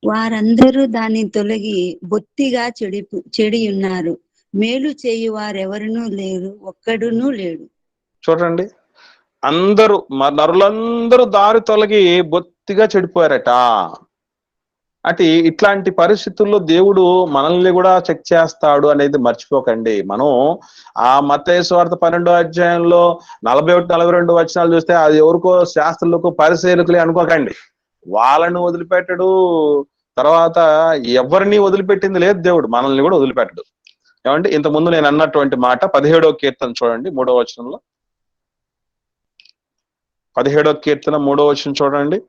వారందరూ దాన్ని తొలగి బొత్తిగా చెడి ఉన్నారు, మేలు చేయు వారెవరునూ లేరు, ఒక్కడునూ లేడు. చూడండి, నరులందరూ దారి తొలగి బొత్తిగా చెడిపోయారట. అంటే ఇట్లాంటి పరిస్థితుల్లో దేవుడు మనల్ని కూడా చెక్ చేస్తాడు అనేది మర్చిపోకండి. మనం ఆ మత్తయి సువార్త 12వ అధ్యాయంలో 41, 42 వచనాలు చూస్తే అది ఎవరికో శాస్త్రులకు పరిశీలకులే అనుకోకండి. వాళ్ళని వదిలిపెట్టడు, తర్వాత ఎవరిని వదిలిపెట్టింది లేదు దేవుడు, మనల్ని కూడా వదిలిపెట్టడు. ఏమంటే ఇంతకుముందు నేను అన్నటువంటి మాట 17వ కీర్తన చూడండి 3వ వచనంలో, 17వ కీర్తన 3వ వచనం చూడండి.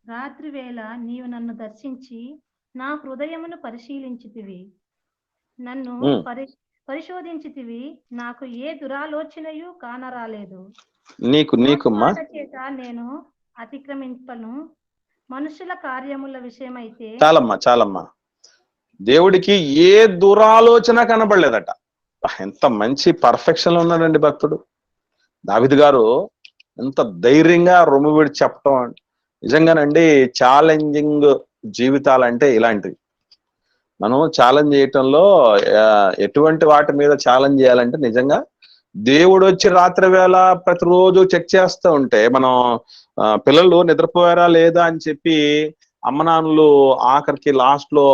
రాత్రి వేళ నీవు నన్ను దర్శించి నా హృదయమును పరిశీలించితివి, నన్ను పరిశోధించితివి, నాకు ఏ దురాలోచనయు కానరాలేదు. నీకు చేత నేను అతిక్రమింపను, మనుషుల కార్యముల విషయమైతే. చాలమ్మా, దేవుడికి ఏ దురాలోచన కనబడలేదట. ఎంత మంచి పర్ఫెక్షన్ లో ఉన్నాడండి భక్తుడు దావీదు గారు. ఎంత ధైర్యంగా రొమ్ము విడి చెప్పటం. నిజంగానండి, ఛాలెంజింగ్ జీవితాలంటే ఇలాంటివి. మనం ఛాలెంజ్ చేయటంలో ఎటువంటి వాటి మీద ఛాలెంజ్ చేయాలంటే, నిజంగా దేవుడు వచ్చి రాత్రి వేళ ప్రతిరోజు చెక్ చేస్తూ ఉంటే, మనం పిల్లలు నిద్రపోయారా లేదా అని చెప్పి అమ్మ నాన్నలు ఆఖరికి లాస్ట్ లో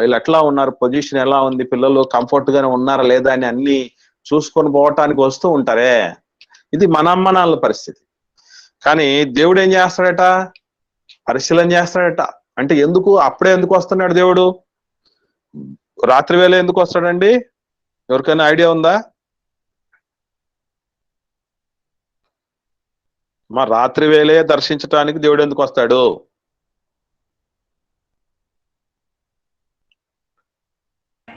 వీళ్ళు ఎట్లా ఉన్నారు, పొజిషన్ ఎలా ఉంది, పిల్లలు కంఫర్ట్ గానే ఉన్నారా లేదా అని అన్ని చూసుకొని పోవటానికి వస్తూ ఉంటారే, ఇది మన అమ్మ నాన్నల పరిస్థితి. కానీ దేవుడు ఏం చేస్తాడట, పరిశీలన చేస్తాడట. అంటే ఎందుకు, అప్పుడే ఎందుకు వస్తున్నాడు దేవుడు, రాత్రి వేళ ఎందుకు వస్తాడండి? ఎవరికైనా ఐడియా ఉందా? మా రాత్రి వేళే దర్శించటానికి దేవుడు ఎందుకు వస్తాడు?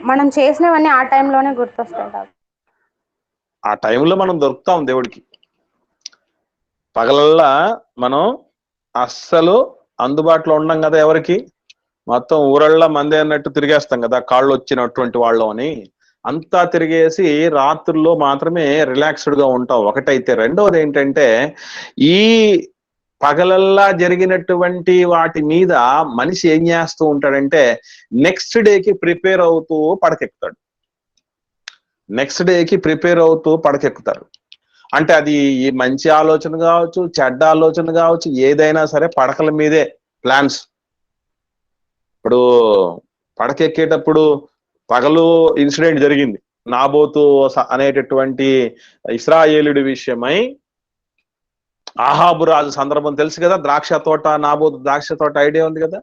మనం చేసినవన్నీ ఆ టైంలోనే గుర్తొస్తాయి డాక్టర్. ఆ టైంలో మనం దొరుకుతాం దేవుడికి. పగలల్లా మనం అస్సలు అందుబాటులో ఉండం కదా ఎవరికి. మొత్తం ఊరళ్ళ మంది అన్నట్టు తిరిగేస్తాం కదా, కాళ్ళు వచ్చినటువంటి వాళ్ళం అని. అంతా తిరిగేసి రాత్రుల్లో మాత్రమే రిలాక్స్డ్ గా ఉంటాం ఒకటైతే. రెండవది ఏంటంటే, ఈ పగలల్లా జరిగినటువంటి వాటి మీద మనిషి ఏం చేస్తూ ఉంటాడంటే, నెక్స్ట్ డేకి ప్రిపేర్ అవుతూ పడకెక్కుతాడు. నెక్స్ట్ డేకి ప్రిపేర్ అవుతూ పడకెక్కుతారు. అంటే అది ఈ మంచి ఆలోచన కావచ్చు, చెడ్డ ఆలోచన కావచ్చు, ఏదైనా సరే పడకల మీదే ప్లాన్స్. ఇప్పుడు పడకెక్కేటప్పుడు పగలు ఇన్సిడెంట్ జరిగింది. నాబోతు అనేటటువంటి ఇశ్రాయేలుడి విషయమై ఆహాబు రాజు సందర్భం తెలుసు కదా, ద్రాక్ష తోట, నాబోతు ద్రాక్ష తోట ఐడియా ఉంది కదా.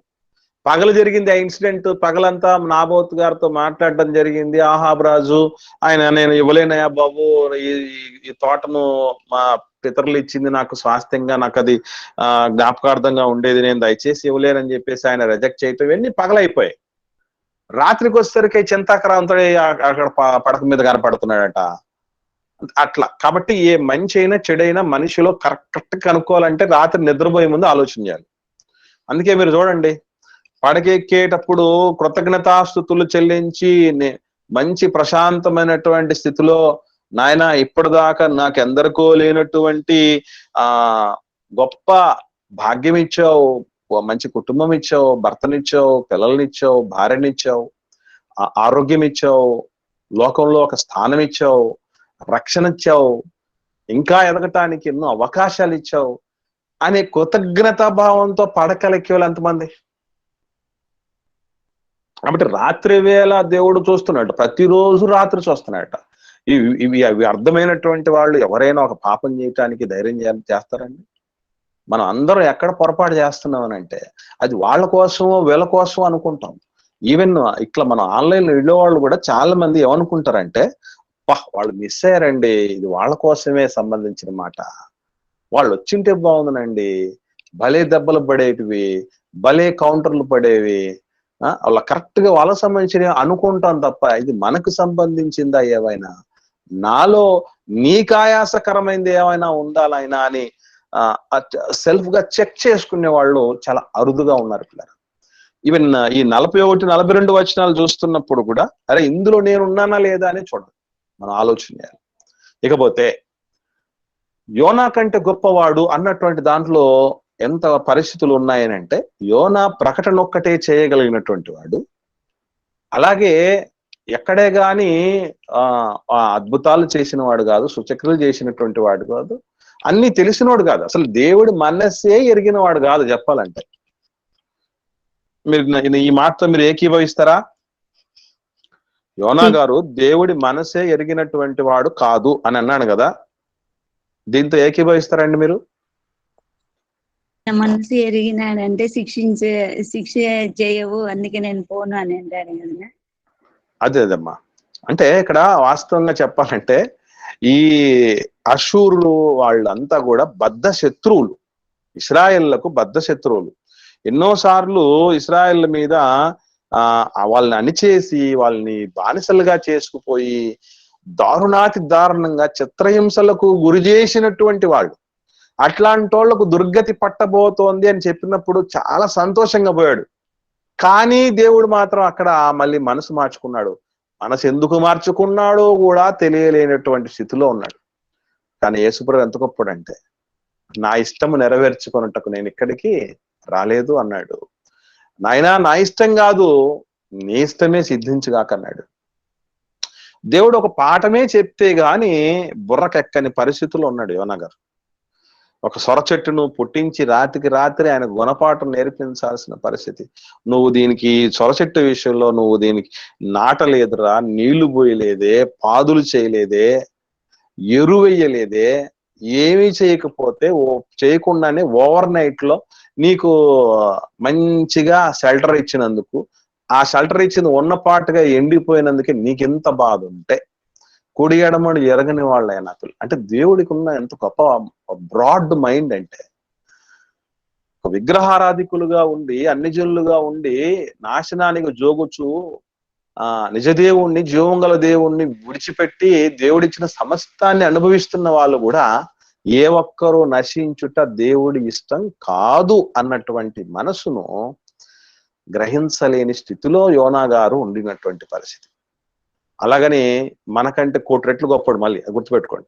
పగలు జరిగింది ఆ ఇన్సిడెంట్. పగలంతా నాబోతు గారితో మాట్లాడడం జరిగింది. ఆహాబు రాజు నేను ఇవ్వలేనయా బాబు, ఈ తోటను మా పితరులు ఇచ్చింది నాకు స్వాస్థ్యంగా, నాకు అది జ్ఞాపకార్థంగా ఉండేది, నేను దయచేసి ఇవ్వలేనని చెప్పేసి ఆయన రిజెక్ట్ చేయటం, ఇవన్నీ పగలైపోయాయి. రాత్రికి వచ్చేసరికి చింతాక్రాంతో అక్కడ పడక మీద కనపడుతున్నాడట. అట్లా కాబట్టి ఏ మంచి అయినా చెడైనా మనిషిలో కరెక్ట్ కనుక్కోవాలంటే రాత్రి నిద్రపోయే ముందు ఆలోచన చేయాలి. అందుకే మీరు చూడండి, పడకెక్కేటప్పుడు కృతజ్ఞతాస్తుతులు చెల్లించి మంచి ప్రశాంతమైనటువంటి స్థితిలో, నాయన ఇప్పటిదాకా నాకెందరికో లేనటువంటి గొప్ప భాగ్యం ఇచ్చావు, మంచి కుటుంబం ఇచ్చావు, భర్తనిచ్చావు, పిల్లల్నిచ్చావు, భార్యనిచ్చావు, ఆరోగ్యం ఇచ్చావు, లోకంలో ఒక స్థానం ఇచ్చావు, రక్షణ ఇచ్చావు, ఇంకా ఎదగటానికి ఎన్నో అవకాశాలు ఇచ్చావు అనే కృతజ్ఞతా భావంతో పడకలెక్కే వాళ్ళు ఎంతమంది. కాబట్టి రాత్రి వేళ దేవుడు చూస్తున్నాడు, ప్రతిరోజు రాత్రి చూస్తున్నాడట. అవి అర్థమైనటువంటి వాళ్ళు ఎవరైనా ఒక పాపం చేయటానికి ధైర్యం చేస్తారండి? మనం అందరం ఎక్కడ పొరపాటు చేస్తున్నామని అంటే, అది వాళ్ళ కోసమో వీళ్ళ కోసమో అనుకుంటాం. ఈవెన్ ఇట్లా మనం ఆన్లైన్లో వెళ్ళే వాళ్ళు కూడా చాలా మంది ఏమనుకుంటారంటే, వాళ్ళు మిస్ అయ్యారండి, ఇది వాళ్ళ కోసమే సంబంధించిన మాట, వాళ్ళు వచ్చింటే బాగుందనండి, భలే దెబ్బలు పడేటివి, భలే కౌంటర్లు పడేవి, వాళ్ళ కరెక్ట్ గా వాళ్ళకి సంబంధించిన అనుకుంటాం తప్ప, ఇది మనకు సంబంధించిందా ఏమైనా, నాలో నీకు ఆయాసకరమైంది ఏమైనా ఉండాలైనా అని సెల్ఫ్ గా చెక్ చేసుకునే వాళ్ళు చాలా అరుదుగా ఉన్నారు పిల్లలు. ఈవెన్ ఈ 41, 42 వచనాలు చూస్తున్నప్పుడు కూడా, అరే ఇందులో నేను ఉన్నానా లేదా అని చూడండి, మనం ఆలోచన చేయాలి. ఇకపోతే యోనా కంటే గొప్పవాడు అన్నటువంటి దాంట్లో ఎంత పరిస్థితులు ఉన్నాయనంటే, యోనా ప్రకటన ఒక్కటే చేయగలిగినటువంటి వాడు, అలాగే ఎక్కడే గాని అద్భుతాలు చేసిన వాడు కాదు, సూచక్రియలు చేసినటువంటి వాడు కాదు, అన్ని తెలిసినవాడు కాదు, అసలు దేవుడి మనస్సే ఎరిగిన వాడు కాదు చెప్పాలంటే. మీరు ఈ మాటతో మీరు ఏకీభవిస్తారా? యోనా గారు దేవుడి మనసే ఎరిగినటువంటి వాడు కాదు అని అన్నాడు కదా, దీంతో ఏకీభవిస్తారండి మీరు? మనసు ఎరిగినాడంటే శిక్ష చేయవు, అందుకే నేను పోను అని అంటాడు కదా. అదేదమ్మా, అంటే ఇక్కడ వాస్తవంగా చెప్పాలంటే ఈ అషూరులు వాళ్ళంతా కూడా బద్ధ శత్రువులు, ఇశ్రాయేళ్లకు బద్ధ శత్రువులు. ఎన్నోసార్లు ఇశ్రాయేళ్ల మీద వాళ్ళని అణిచేసి వాళ్ళని బానిసలుగా చేసుకుపోయి దారుణాతి దారుణంగా చిత్రహింసలకు గురి చేసినటువంటి వాళ్ళు. అట్లాంటి వాళ్లకు దుర్గతి పట్టబోతోంది అని చెప్పినప్పుడు చాలా సంతోషంగా పోయాడు. కానీ దేవుడు మాత్రం అక్కడ మళ్ళీ మనసు మార్చుకున్నాడు. మనసు ఎందుకు మార్చుకున్నాడో కూడా తెలియలేనటువంటి స్థితిలో ఉన్నాడు. కానీ యేసుప్రభు ఎంత గొప్పడంటే, నా ఇష్టము నెరవేర్చుకున్నట్టుకు నేను ఇక్కడికి రాలేదు అన్నాడు. నాయనా నా ఇష్టం కాదు, నీ ఇష్టమే సిద్ధించుగాకన్నాడు. దేవుడు ఒక పాఠమే చెప్తే గాని బుర్రకెక్కని పరిస్థితుల్లో ఉన్నాడు యోనా గారు. ఒక సొర చెట్టును పుట్టించి రాత్రికి రాత్రి ఆయన గుణపాఠం నేర్పించాల్సిన పరిస్థితి. నువ్వు దీనికి సొర చెట్టు విషయంలో నువ్వు దీనికి నాటలేదురా, నీళ్లు పోయలేదే, పాదులు చేయలేదే, ఎరువెయ్యలేదే, ఏమీ చేయకుండానే ఓవర్ నైట్ లో నీకు మంచిగా షెల్టర్ ఇచ్చినందుకు, ఆ షెల్టర్ ఇచ్చింది ఉన్నపాటుగా ఎండిపోయినందుకే నీకెంత బాధ ఉంటే, కుడి ఎడమడు ఎరగని వాళ్ళైనా అంటే దేవుడికి ఉన్న ఎంత గొప్ప బ్రాడ్ మైండ్ అంటే, విగ్రహారాధికులుగా ఉండి అన్ని జనులుగా ఉండి నాశనానికి జోగుచు నిజదేవుణ్ణి, జీవం గల దేవుణ్ణి విడిచిపెట్టి దేవుడిచ్చిన సమస్తాన్ని అనుభవిస్తున్న వాళ్ళు కూడా ఏ ఒక్కరూ నశించుట దేవుడి ఇష్టం కాదు అన్నటువంటి మనసును గ్రహించలేని స్థితిలో యోనా గారు ఉండినటువంటి పరిస్థితి. అలాగని మనకంటే కోటి రెట్లు గొప్పడు. మళ్ళీ గుర్తుపెట్టుకోండి,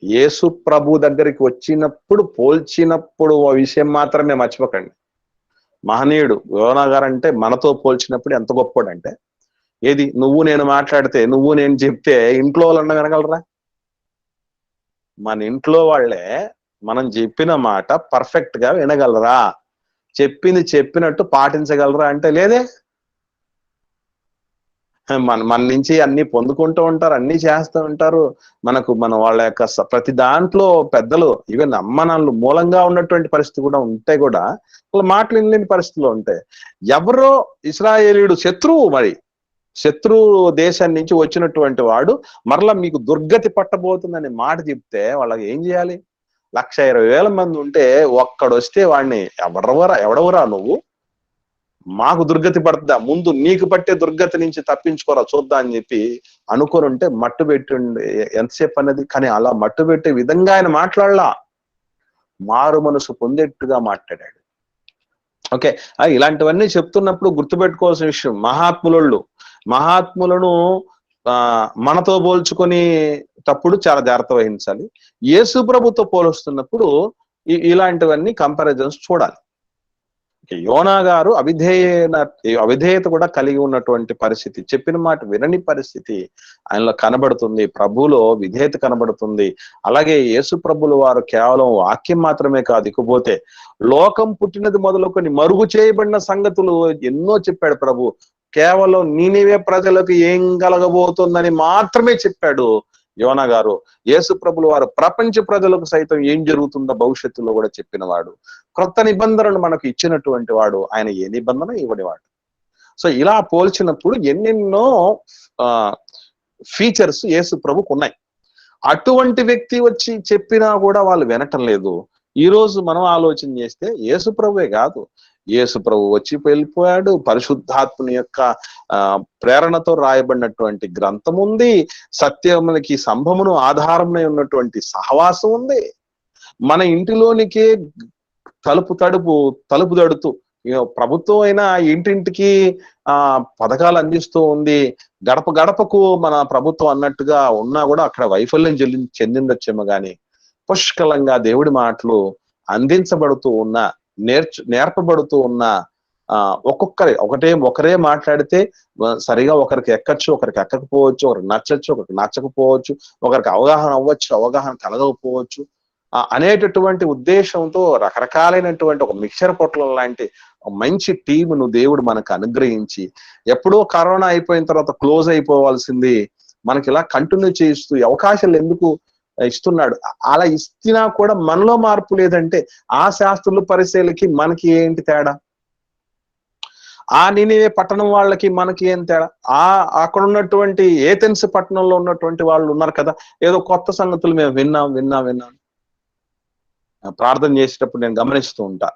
యేసు ప్రభు దగ్గరికి వచ్చినప్పుడు పోల్చినప్పుడు ఆ విషయం మాత్రమే మర్చిపోకండి. మహనీయుడు యోనా గారు అంటే మనతో పోల్చినప్పుడు ఎంత గొప్పడు అంటే, ఏది నువ్వు నేను మాట్లాడితే, నువ్వు నేను చెప్తే ఇంట్లో వాళ్ళన్నా వినగలరా? మన ఇంట్లో వాళ్ళే మనం చెప్పిన మాట పర్ఫెక్ట్ గా వినగలరా? చెప్పింది చెప్పినట్టు పాటించగలరా అంటే లేదే. మన నుంచి అన్ని పొందుకుంటూ ఉంటారు, అన్ని చేస్తూ ఉంటారు. మన వాళ్ళ యొక్క ప్రతి దాంట్లో పెద్దలు, ఈవెన్ అమ్మనాన్నలు మూలంగా ఉన్నటువంటి పరిస్థితి కూడా ఉంటాయి, కూడా వాళ్ళ మాటలు వినలేని పరిస్థితులు ఉంటాయి. ఎవరో ఇశ్రాయేలీయుడు శత్రువు, మరి శత్రువు దేశం నుంచి వచ్చినటువంటి వాడు మరలా మీకు దుర్గతి పట్టబోతుందని మాట చెప్తే వాళ్ళకి ఏం చేయాలి? 1,20,000 మంది ఉంటే ఒక్కడొస్తే వాడిని ఎవడవరా నువ్వు, మాకు దుర్గతి పడుతుందా, ముందు నీకు పట్టే దుర్గతి నుంచి తప్పించుకోరా చూద్దా అని చెప్పి అనుకొని ఉంటే మట్టు పెట్టి ఎంతసేపు అనేది. కానీ అలా మట్టు పెట్టే విధంగా ఆయన మాట్లాడలా, మారు మనసు పొందేట్టుగా మాట్లాడాడు. ఓకే, ఇలాంటివన్నీ చెప్తున్నప్పుడు గుర్తుపెట్టుకోవాల్సిన విషయం, మహాత్ములను మనతో పోల్చుకొని తప్పుడు చాలా జాగ్రత్త వహించాలి. యేసు ప్రభుతో పోలుస్తున్నప్పుడు ఇలాంటివన్నీ కంపారిజన్స్ చూడాలి. యోనా గారు అవిధేయత కూడా కలిగి ఉన్నటువంటి పరిస్థితి, చెప్పిన మాట వినని పరిస్థితి ఆయనలో కనబడుతుంది. ప్రభువులో విధేయత కనబడుతుంది. అలాగే యేసు ప్రభులు వారు కేవలం వాక్యం మాత్రమే కాదు, ఇకపోతే లోకం పుట్టినది మొదలుకొని మరుగు చేయబడిన సంగతులు ఎన్నో చెప్పాడు ప్రభు. కేవలం నీనివే ప్రజలకు ఏం కలగబోతుందని మాత్రమే చెప్పాడు యోనా గారు. యేసు ప్రభులు వారు ప్రపంచ ప్రజలకు సైతం ఏం జరుగుతుందో భవిష్యత్తులో కూడా చెప్పినవాడు. క్రొత్త నిబంధనలు మనకు ఇచ్చినటువంటి వాడు. ఆయన ఏ నిబంధన ఇవ్వనివాడు. సో ఇలా పోల్చినప్పుడు ఎన్నెన్నో ఫీచర్స్ యేసు ప్రభుకు ఉన్నాయి. అటువంటి వ్యక్తి వచ్చి చెప్పినా కూడా వాళ్ళు వినటం లేదు. ఈ రోజు మనం ఆలోచన చేస్తే యేసు ప్రభువే కాదు, యేసు ప్రభు వచ్చి వెళ్ళిపోయాడు. పరిశుద్ధాత్మని యొక్క ప్రేరణతో రాయబడినటువంటి గ్రంథం ఉంది. సత్యమునికి సంభమును ఆధారమై ఉన్నటువంటి సహవాసం ఉంది. మన ఇంటిలోనికే తలుపు తడుతూ ప్రభుత్వం అయినా ఇంటింటికి పథకాలు అందిస్తూ ఉంది. గడప గడపకు మన ప్రభుత్వం అన్నట్టుగా ఉన్నా కూడా అక్కడ వైఫల్యం చెందిందొచ్చేమో గాని పుష్కలంగా దేవుడి మాటలు అందించబడుతూ ఉన్న, నేర్పబడుతూ ఉన్న ఒకరే మాట్లాడితే సరిగా ఒకరికి ఎక్కచ్చు, ఒకరికి ఎక్కకపోవచ్చు, ఒకరికి నచ్చచ్చు, ఒకరికి నచ్చకపోవచ్చు, ఒకరికి అవగాహన అవ్వచ్చు, అవగాహన కలగకపోవచ్చు అనేటటువంటి ఉద్దేశంతో రకరకాలైనటువంటి ఒక మిక్చర్ పొట్లం లాంటి మంచి టీమును దేవుడు మనకు అనుగ్రహించి, ఎప్పుడో కరోనా అయిపోయిన తర్వాత క్లోజ్ అయిపోవాల్సింది మనకి ఇలా కంటిన్యూ చేస్తూ అవకాశాలు ఎందుకు ఇస్తున్నాడు? అలా ఇస్తున్నా కూడా మనలో మార్పు లేదంటే ఆ శాస్త్రుల పరిశీలకి మనకి ఏంటి తేడా? ఆ నినివే పట్టణం వాళ్ళకి మనకి ఏం తేడా? అక్కడ ఉన్నటువంటి ఏథెన్స్ పట్టణంలో ఉన్నటువంటి వాళ్ళు ఉన్నారు కదా, ఏదో కొత్త సంగతులు మేము విన్నాం ప్రార్థన చేసేటప్పుడు నేను గమనిస్తూ ఉంటా.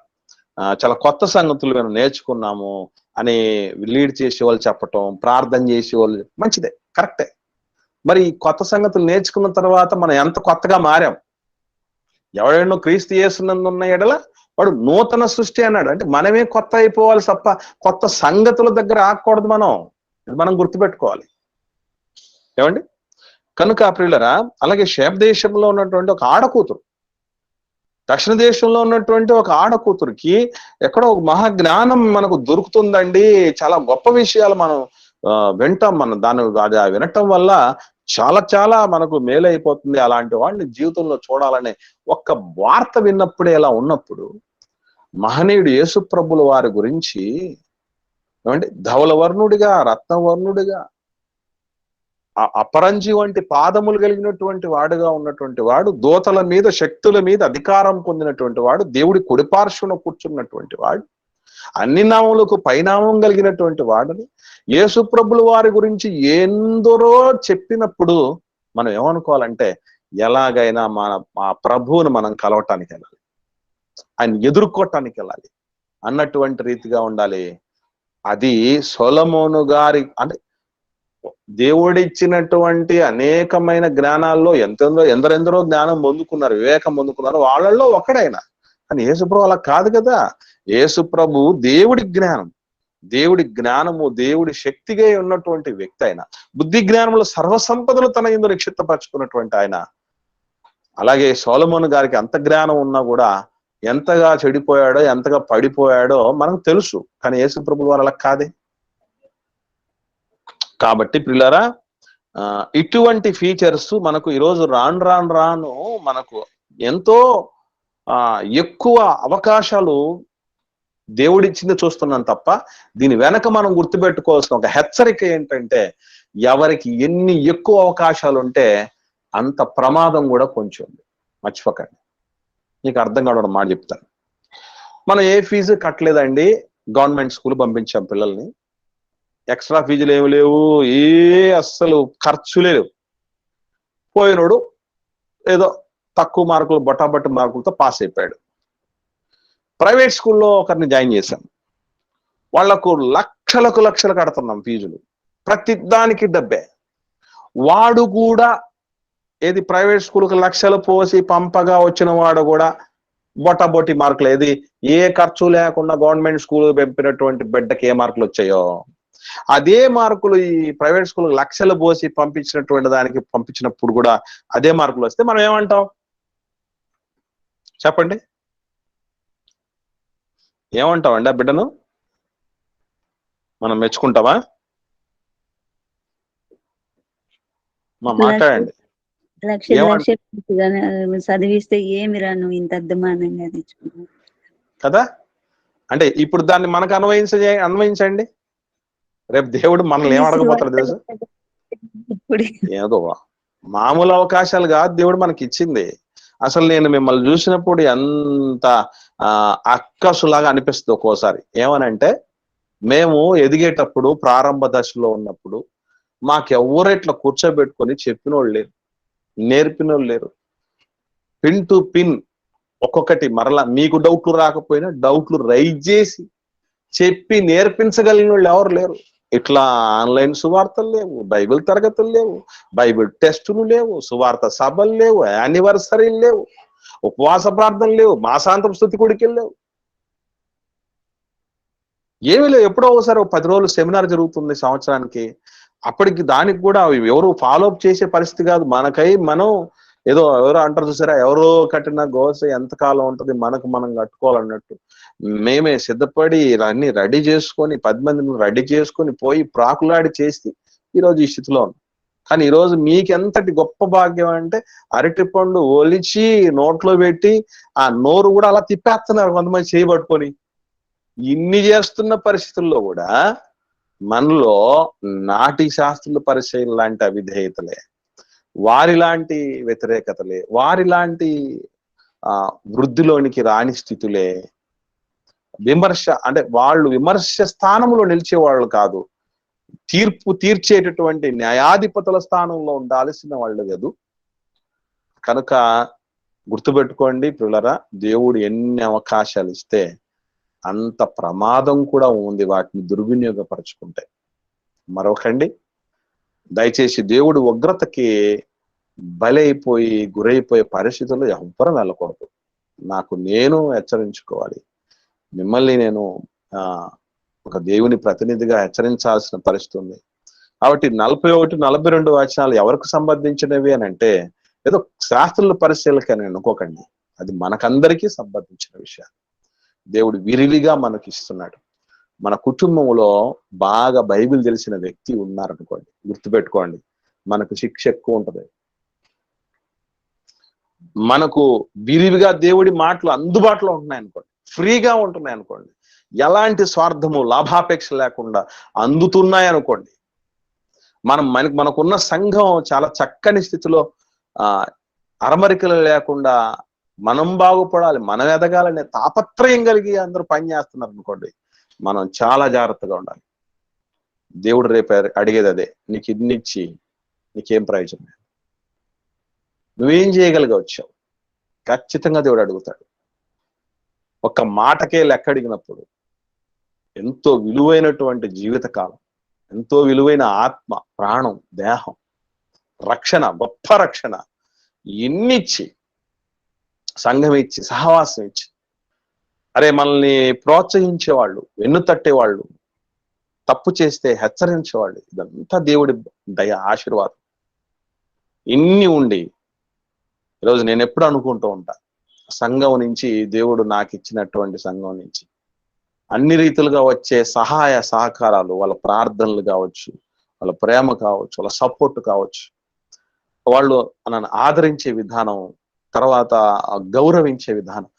చాలా కొత్త సంగతులు మేము నేర్చుకున్నాము అని లీడ్ చేసే వాళ్ళు చెప్పటం, ప్రార్థన చేసే వాళ్ళు మంచిదే, కరెక్టే. మరి కొత్త సంగతులు నేర్చుకున్న తర్వాత మనం ఎంత కొత్తగా మారాం? ఎవడెన్నో క్రీస్తు యేసునందు ఉన్న ఎడల వాడు నూతన సృష్టి అన్నాడు. అంటే మనమే కొత్త అయిపోవాలి తప్ప కొత్త సంగతుల దగ్గర ఆగకూడదు. మనం గుర్తుపెట్టుకోవాలి. ఏమండి? కనుక ప్రియులరా, అలాగే షేప్ దేశంలో ఉన్నటువంటి ఒక ఆడకూతురు, దక్షిణ దేశంలో ఉన్నటువంటి ఒక ఆడకూతురికి ఎక్కడో ఒక మహాజ్ఞానం మనకు దొరుకుతుందండి. చాలా గొప్ప విషయాలు మనం వింటాం. దాన్ని వినటం వల్ల చాలా మనకు మేలైపోతుంది. అలాంటి వాడిని జీవితంలో చూడాలనే ఒక్క వార్త విన్నప్పుడే ఇలా ఉన్నప్పుడు మహనీయుడు యేసు ప్రభుల వారి గురించి ఏమంటే ధవలవర్ణుడిగా, రత్నవర్ణుడిగా, అపరంజి వంటి పాదములు కలిగినటువంటి వాడుగా ఉన్నటువంటి వాడు, దూతల మీద శక్తుల మీద అధికారం పొందినటువంటి వాడు, దేవుడి కుడిపార్శ్వన కూర్చున్నటువంటి వాడు, అన్ని నామములకు పైనామం కలిగినటువంటి వాడని యేసు ప్రభుల వారి గురించి ఎందరో చెప్పినప్పుడు మనం ఏమనుకోవాలంటే ఎలాగైనా మా ప్రభువును మనం కలవటానికి వెళ్ళాలి, ఆయన ఎదుర్కోవటానికి వెళ్ళాలి అన్నటువంటి రీతిగా ఉండాలి. అది సొలొమోను గారి అంటే దేవుడిచ్చినటువంటి అనేకమైన జ్ఞానాల్లో ఎందరెందరో జ్ఞానం పొందుకున్నారు, వివేకం పొందుకున్నారు, వాళ్ళల్లో ఒకడైనా. కానీ యేసుప్రభు అలా కాదు కదా. యేసుప్రభు దేవుడి జ్ఞానము దేవుడి శక్తిగా ఉన్నటువంటి వ్యక్తి ఆయన. బుద్ధి జ్ఞానంలో సర్వసంపదలు తన యందు నిక్షిప్తపరచుకున్నటువంటి ఆయన. అలాగే సొలొమోను గారికి అంత జ్ఞానం ఉన్నా కూడా ఎంతగా చెడిపోయాడో, ఎంతగా పడిపోయాడో మనకు తెలుసు. కానీ యేసుప్రభు వారు అలా కాదే. కాబట్టి ప్రియులారా, ఇటువంటి ఫీచర్స్ మనకు ఈరోజు రాను మనకు ఎంతో ఎక్కువ అవకాశాలు దేవుడిచ్చింది చూస్తున్నాం తప్ప, దీని వెనక మనం గుర్తుపెట్టుకోవాల్సిన ఒక హెచ్చరిక ఏంటంటే, ఎవరికి ఎన్ని ఎక్కువ అవకాశాలు ఉంటే అంత ప్రమాదం కూడా కొంచెం ఉంది. మర్చిపోకండి. నీకు అర్థం కావడం మాట చెప్తాను. మనం ఏ ఫీజు కట్టలేదండి, గవర్నమెంట్ స్కూల్ పంపించాం పిల్లల్ని, ఎక్స్ట్రా ఫీజులు ఏమి లేవు, అస్సలు ఖర్చులే లేవు. పోయినోడు ఏదో తక్కువ మార్కులు, బొట్టాబట్టి మార్కులతో పాస్ అయిపోయాడు. ప్రైవేట్ స్కూల్లో ఒకరిని జాయిన్ చేశాం. వాళ్లకు లక్షలు కడుతున్నాం ఫీజులు, ప్రతి దానికి డబ్బే. వాడు కూడా ఏది ప్రైవేట్ స్కూల్కి లక్షలు పోసి పంపగా వచ్చిన వాడు కూడా బొట్టబొట్టి మార్కులు, ఏది ఏ ఖర్చు లేకుండా గవర్నమెంట్ స్కూల్ పంపినటువంటి బిడ్డకి ఏ మార్కులు వచ్చాయో అదే మార్కులు ఈ ప్రైవేట్ స్కూల్ లక్షలు పోసి పంపించినటువంటి దానికి పంపించినప్పుడు కూడా అదే మార్కులు వస్తే మనం ఏమంటాం చెప్పండి? ఏమంటామండి? ఆ బిడ్డను మనం మెచ్చుకుంటామా? మాట్లాడండి. చదివిస్తే ఏమి రాను ఇంత అద్దమానంగా తెచ్చుకున్నావు కదా. అంటే ఇప్పుడు దాన్ని మనకు అన్వయించండి. రేపు దేవుడు మనల్ని ఏం అడగబోతాడు తెలుసు? ఏదో మామూలు అవకాశాలు కాదు దేవుడు మనకి ఇచ్చింది. అసలు నేను మిమ్మల్ని చూసినప్పుడు ఎంత అక్కసులాగా అనిపిస్తుంది ఒక్కోసారి. ఏమనంటే, మేము ఎదిగేటప్పుడు ప్రారంభ దశలో ఉన్నప్పుడు మాకెవ్వరు ఇట్లా కూర్చోబెట్టుకొని చెప్పినోళ్ళు లేరు, నేర్పినోళ్ళు లేరు. పిన్ టు పిన్ ఒక్కొక్కటి మరలా మీకు డౌట్లు రాకపోయినా డౌట్లు రైజ్ చేసి చెప్పి నేర్పించగలిగిన వాళ్ళు ఎవరు లేరు. ఇట్లా ఆన్లైన్ సువార్తలు లేవు, బైబిల్ తరగతులు లేవు, బైబిల్ టెస్టులు లేవు, సువార్త సభలు లేవు, యానివర్సరీలు లేవు, ఉపవాస ప్రార్థనలు లేవు, మాసాంతం స్తుతి కూడికలు లేవు, ఏమీ లేవు. ఎప్పుడో ఒకసారి 10 రోజులు సెమినార్ జరుగుతుంది సంవత్సరానికి. అప్పటికి దానికి కూడా ఎవరు ఫాలో అప్ చేసే పరిస్థితి కాదు. మనకై మనం ఏదో ఎవరో అంటారు చూసారా, ఎవరో కట్టిన గోస ఎంతకాలం ఉంటుంది, మనకు మనం కట్టుకోవాలన్నట్టు మేమే సిద్ధపడి అన్ని రెడీ చేసుకొని 10 మందిని రెడీ చేసుకొని పోయి ప్రాకులాడి చేసి ఈరోజు ఈ స్థితిలో ఉంది. కానీ ఈరోజు మీకెంతటి గొప్ప భాగ్యం అంటే, అరటి పండు ఒలిచి నోట్లో పెట్టి ఆ నోరు కూడా అలా తిప్పేస్తున్నారు కొంతమంది చేయబట్టుకొని. ఇన్ని చేస్తున్న పరిస్థితుల్లో కూడా మనలో నాటి శాస్త్రుల పరిచయం లాంటి అవిధేయతలే, వారి లాంటి వ్యతిరేకతలే, వారి లాంటి వృద్ధిలోనికి రాని స్థితులే, విమర్శ అంటే వాళ్ళు విమర్శ స్థానంలో నిలిచేవాళ్ళు కాదు, తీర్పు తీర్చేటటువంటి న్యాయాధిపతుల స్థానంలో ఉండాల్సిన వాళ్ళు కాదు. కనుక గుర్తుపెట్టుకోండి ప్రియులారా, దేవుడు ఎన్ని అవకాశాలు ఇస్తే అంత ప్రమాదం కూడా ఉంది వాటిని దుర్వినియోగపరచుకుంటే. మరొకండి, దయచేసి దేవుడు ఉగ్రతకి బలైపోయి గురైపోయే పరిస్థితుల్లో ఎవ్వరూ వెళ్ళకూడదు. నేను హెచ్చరించుకోవాలి, మిమ్మల్ని నేను ఒక దేవుని ప్రతినిధిగా హెచ్చరించాల్సిన పరిస్థితి ఉంది. కాబట్టి 41, 42 వచనాలు ఎవరికి సంబంధించినవి అని అంటే, ఏదో శాస్త్రుల పరిశీలకని అనుకోకండి, అది మనకందరికీ సంబంధించిన విషయాలు. దేవుడు విరివిగా మనకి ఇస్తున్నాడు. మన కుటుంబంలో బాగా బైబిల్ తెలిసిన వ్యక్తి ఉన్నారనుకోండి, గుర్తుపెట్టుకోండి, మనకు శిక్ష ఎక్కువ ఉంటుంది. మనకు విరివిగా దేవుడి మాటలు అందుబాటులో ఉంటున్నాయి అనుకోండి, ఫ్రీగా ఉంటున్నాయి అనుకోండి, ఎలాంటి స్వార్థము లాభాపేక్ష లేకుండా అందుతున్నాయి అనుకోండి, మనకున్న సంఘం చాలా చక్కని స్థితిలో అరమరికలు లేకుండా మనం బాగుపడాలి, మనం ఎదగాలనే తాపత్రయం కలిగి అందరూ పనిచేస్తున్నారు అనుకోండి, మనం చాలా జాగ్రత్తగా ఉండాలి. దేవుడు రేపు అడిగేది అదే, నీకు ఇన్నిచ్చి నీకేం ప్రయోజనం, నువ్వేం చేయగలిగా వచ్చావు? ఖచ్చితంగా దేవుడు అడుగుతాడు. ఒక్క మాటకే లెక్క అడిగినప్పుడు ఎంతో విలువైనటువంటి జీవితకాలం, ఎంతో విలువైన ఆత్మ, ప్రాణం, దేహం, రక్షణ, గొప్ప రక్షణ ఇన్నిచ్చి, సంఘం ఇచ్చి, సహవాసం ఇచ్చి, అరే మనల్ని ప్రోత్సహించేవాళ్ళు, వెన్ను తట్టేవాళ్ళు, తప్పు చేస్తే హెచ్చరించేవాళ్ళు, ఇదంతా దేవుడి దయ, ఆశీర్వాదం ఇన్ని ఉండి ఈరోజు నేను ఎప్పుడు అనుకుంటూ ఉంటా, సంఘం నుంచి దేవుడు నాకు ఇచ్చినటువంటి సంఘం నుంచి అన్ని రీతులుగా వచ్చే సహాయ సహకారాలు, వాళ్ళ ప్రార్థనలు కావచ్చు, వాళ్ళ ప్రేమ కావచ్చు, వాళ్ళ సపోర్ట్ కావచ్చు, వాళ్ళు నన్ను ఆదరించే విధానం, తర్వాత గౌరవించే విధానం,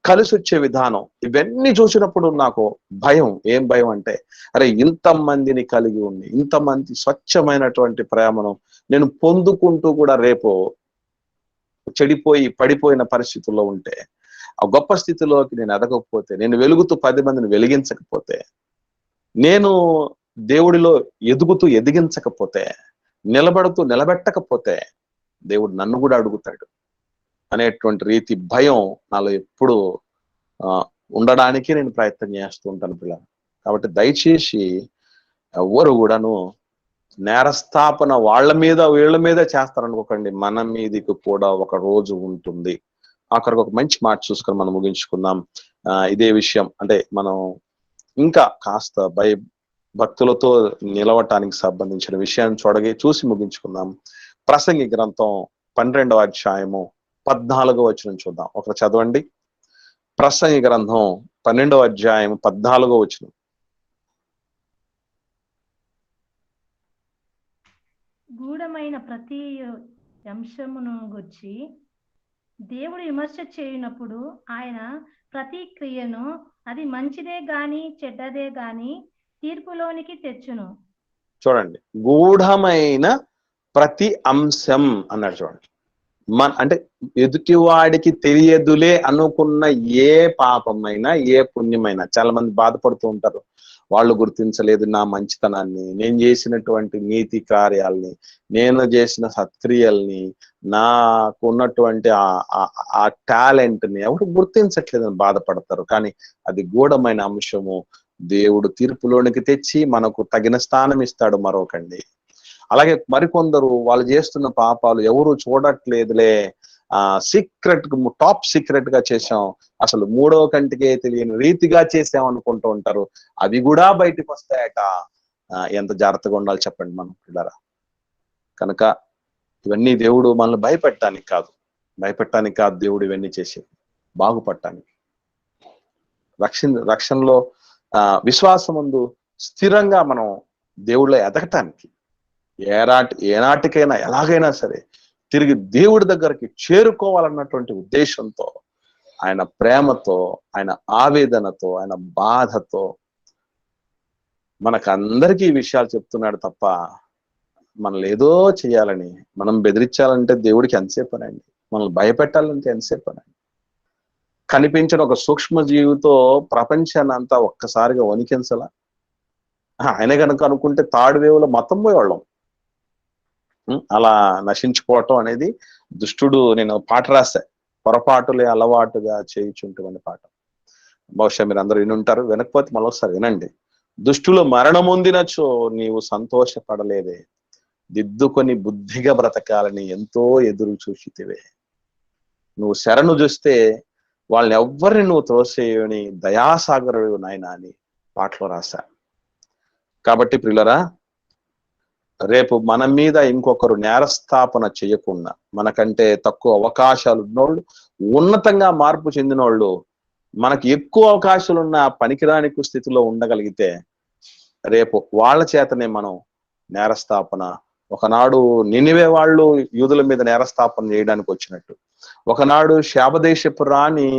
కలిసి వచ్చే విధానం, ఇవన్నీ చూసినప్పుడు నాకు భయం. ఏం భయం అంటే, అరే ఇంతమందిని కలిగి ఉండి, ఇంతమంది స్వచ్ఛమైనటువంటి ప్రేమను నేను పొందుకుంటూ కూడా రేపు చెడిపోయి పడిపోయిన పరిస్థితుల్లో ఉంటే, ఆ గొప్ప స్థితిలోకి నేను ఎదగకపోతే, నేను వెలుగుతూ 10 మందిని వెలిగించకపోతే, నేను దేవుడిలో ఎదుగుతూ ఎదిగించకపోతే, నిలబడుతూ నిలబెట్టకపోతే దేవుడు నన్ను కూడా అడుగుతాడు అనేటువంటి రీతి భయం నాలో ఎప్పుడు ఉండడానికి నేను ప్రయత్నం చేస్తూ ఉంటాను పిల్లలు. కాబట్టి దయచేసి ఎవ్వరు కూడాను నేరస్థాపన వాళ్ళ మీద వీళ్ళ మీద చేస్తారనుకోకండి, మన మీదకి కూడా ఒక రోజు ఉంటుంది. అక్కడికి ఒక మంచి మాట చూసుకొని మనం ముగించుకుందాం. ఇదే విషయం అంటే మనం ఇంకా కాస్త భక్తులతో నిలవటానికి సంబంధించిన విషయాన్ని చూసి ముగించుకుందాం. ప్రసంగి గ్రంథం 12వ అధ్యాయము 14వ వచనం చూద్దాం. ఒకరు చదవండి. ప్రసంగి గ్రంథం 12వ అధ్యాయం 14వ వచనం. గూఢమైన ప్రతి అంశమును గురించి దేవుడు విమర్శ చేయనప్పుడు ఆయన ప్రతి క్రియను అది మంచిదే గాని చెడ్డదే గాని తీర్పులోనికి తెచ్చును. చూడండి, గూఢమైన ప్రతి అంశం అన్నాడు. చూడండి, అంటే ఎదుటివాడికి తెలియదులే అనుకున్న ఏ పాపమైనా ఏ పుణ్యమైనా, చాలా మంది బాధపడుతూ ఉంటారు, వాళ్ళు గుర్తించలేదు నా మంచితనాన్ని, నేను చేసినటువంటి నీతి కార్యాలని, నేను చేసిన సత్క్రియల్ని, నాకు ఉన్నటువంటి ఆ టాలెంట్ ని ఎవరు గుర్తించట్లేదని బాధపడతారు. కానీ అది గూఢమైన అంశము. దేవుడు తీర్పులోనికి తెచ్చి మనకు తగిన స్థానం ఇస్తాడు మరొకండి. అలాగే మరికొందరు వాళ్ళు చేస్తున్న పాపాలు ఎవరు చూడట్లేదులే, సీక్రెట్ టాప్ సీక్రెట్ గా చేసాం, అసలు మూడవ కంటికే తెలియని రీతిగా చేసాం అనుకుంటూ ఉంటారు. అవి కూడా బయటకు వస్తాయట. ఎంత జాగ్రత్తగా ఉండాలి చెప్పండి మనం పిల్లరా. కనుక ఇవన్నీ దేవుడు మనల్ని భయపెట్టడానికి కాదు దేవుడు ఇవన్నీ చేసేది బాగుపడటానికి, రక్షణలో విశ్వాసమందు స్థిరంగా మనం దేవుళ్ళో ఎదగటానికి, ఏనాటికైనా ఎలాగైనా సరే తిరిగి దేవుడి దగ్గరికి చేరుకోవాలన్నటువంటి ఉద్దేశంతో, ఆయన ప్రేమతో, ఆయన ఆవేదనతో, ఆయన బాధతో మనకందరికీ ఈ విషయాలు చెప్తున్నాడు తప్ప మనల్ని ఏదో చేయాలని, మనం బెదిరించాలంటే దేవుడికి ఎంతసేపు అనండి, మనల్ని భయపెట్టాలంటే ఎంతసేపు అనండి. కనిపించిన ఒక సూక్ష్మ జీవితో ప్రపంచాన్ని అంతా ఒక్కసారిగా వణికించలా. ఆయన కనుక అనుకుంటే తాడువేవులో మొత్తం పోయేవాళ్ళం. అలా నశించుకోవటం అనేది దుష్టుడు, నేను పాట రాశా, పొరపాటులే అలవాటుగా చేయుచుంటున్న పాట. బహుశా మీరు అందరూ వినుంటారు, వినకపోతే మరొకసారి వినండి. దుష్టులు మరణమొందినచో నీవు సంతోషపడలేదే, దిద్దుకొని బుద్ధిగా బ్రతకాలని ఎంతో ఎదురు చూసితివే. నువ్వు శరణు చూస్తే వాళ్ళని ఎవ్వరిని నువ్వు త్రోసేయని దయాసాగరుడు నాయన అని పాటలో రాశా. కాబట్టి ప్రియులరా, రేపు మన మీద ఇంకొకరు నేరస్థాపన చేయకుండా, మనకంటే తక్కువ అవకాశాలు ఉన్నోళ్ళు, ఉన్నతంగా మార్పు చెందినోళ్ళు, మనకి ఎక్కువ అవకాశాలున్న పనికిరాని స్థితిలో ఉండగలిగితే రేపు వాళ్ళ చేతనే మనం నేరస్థాపన, ఒకనాడు నినివే వాళ్ళు యూదుల మీద నేరస్థాపన చేయడానికి వచ్చినట్టు, ఒకనాడు శాపదేశపు రాణి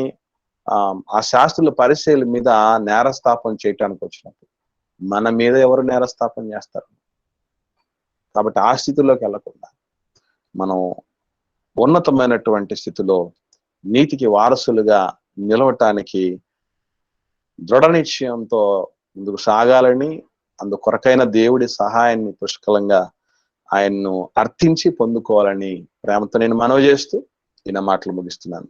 ఆ శాస్త్రుల పరిచయాల మీద నేరస్థాపన చేయటానికి వచ్చినట్టు మన మీద ఎవరు నేరస్థాపన చేస్తారు? కాబట్టి ఆ స్థితిలోకి వెళ్లకుండా మనం ఉన్నతమైనటువంటి స్థితిలో నీతికి వారసులుగా నిలవటానికి దృఢ నిశ్చయంతో ముందుకు సాగాలని, అందుకొరకైన దేవుడి సహాయాన్ని పుష్కలంగా ఆయన్ను అర్థించి పొందుకోవాలని ప్రేమతో నేను మనవి చేస్తూ ఈయన మాటలు ముగిస్తున్నాను.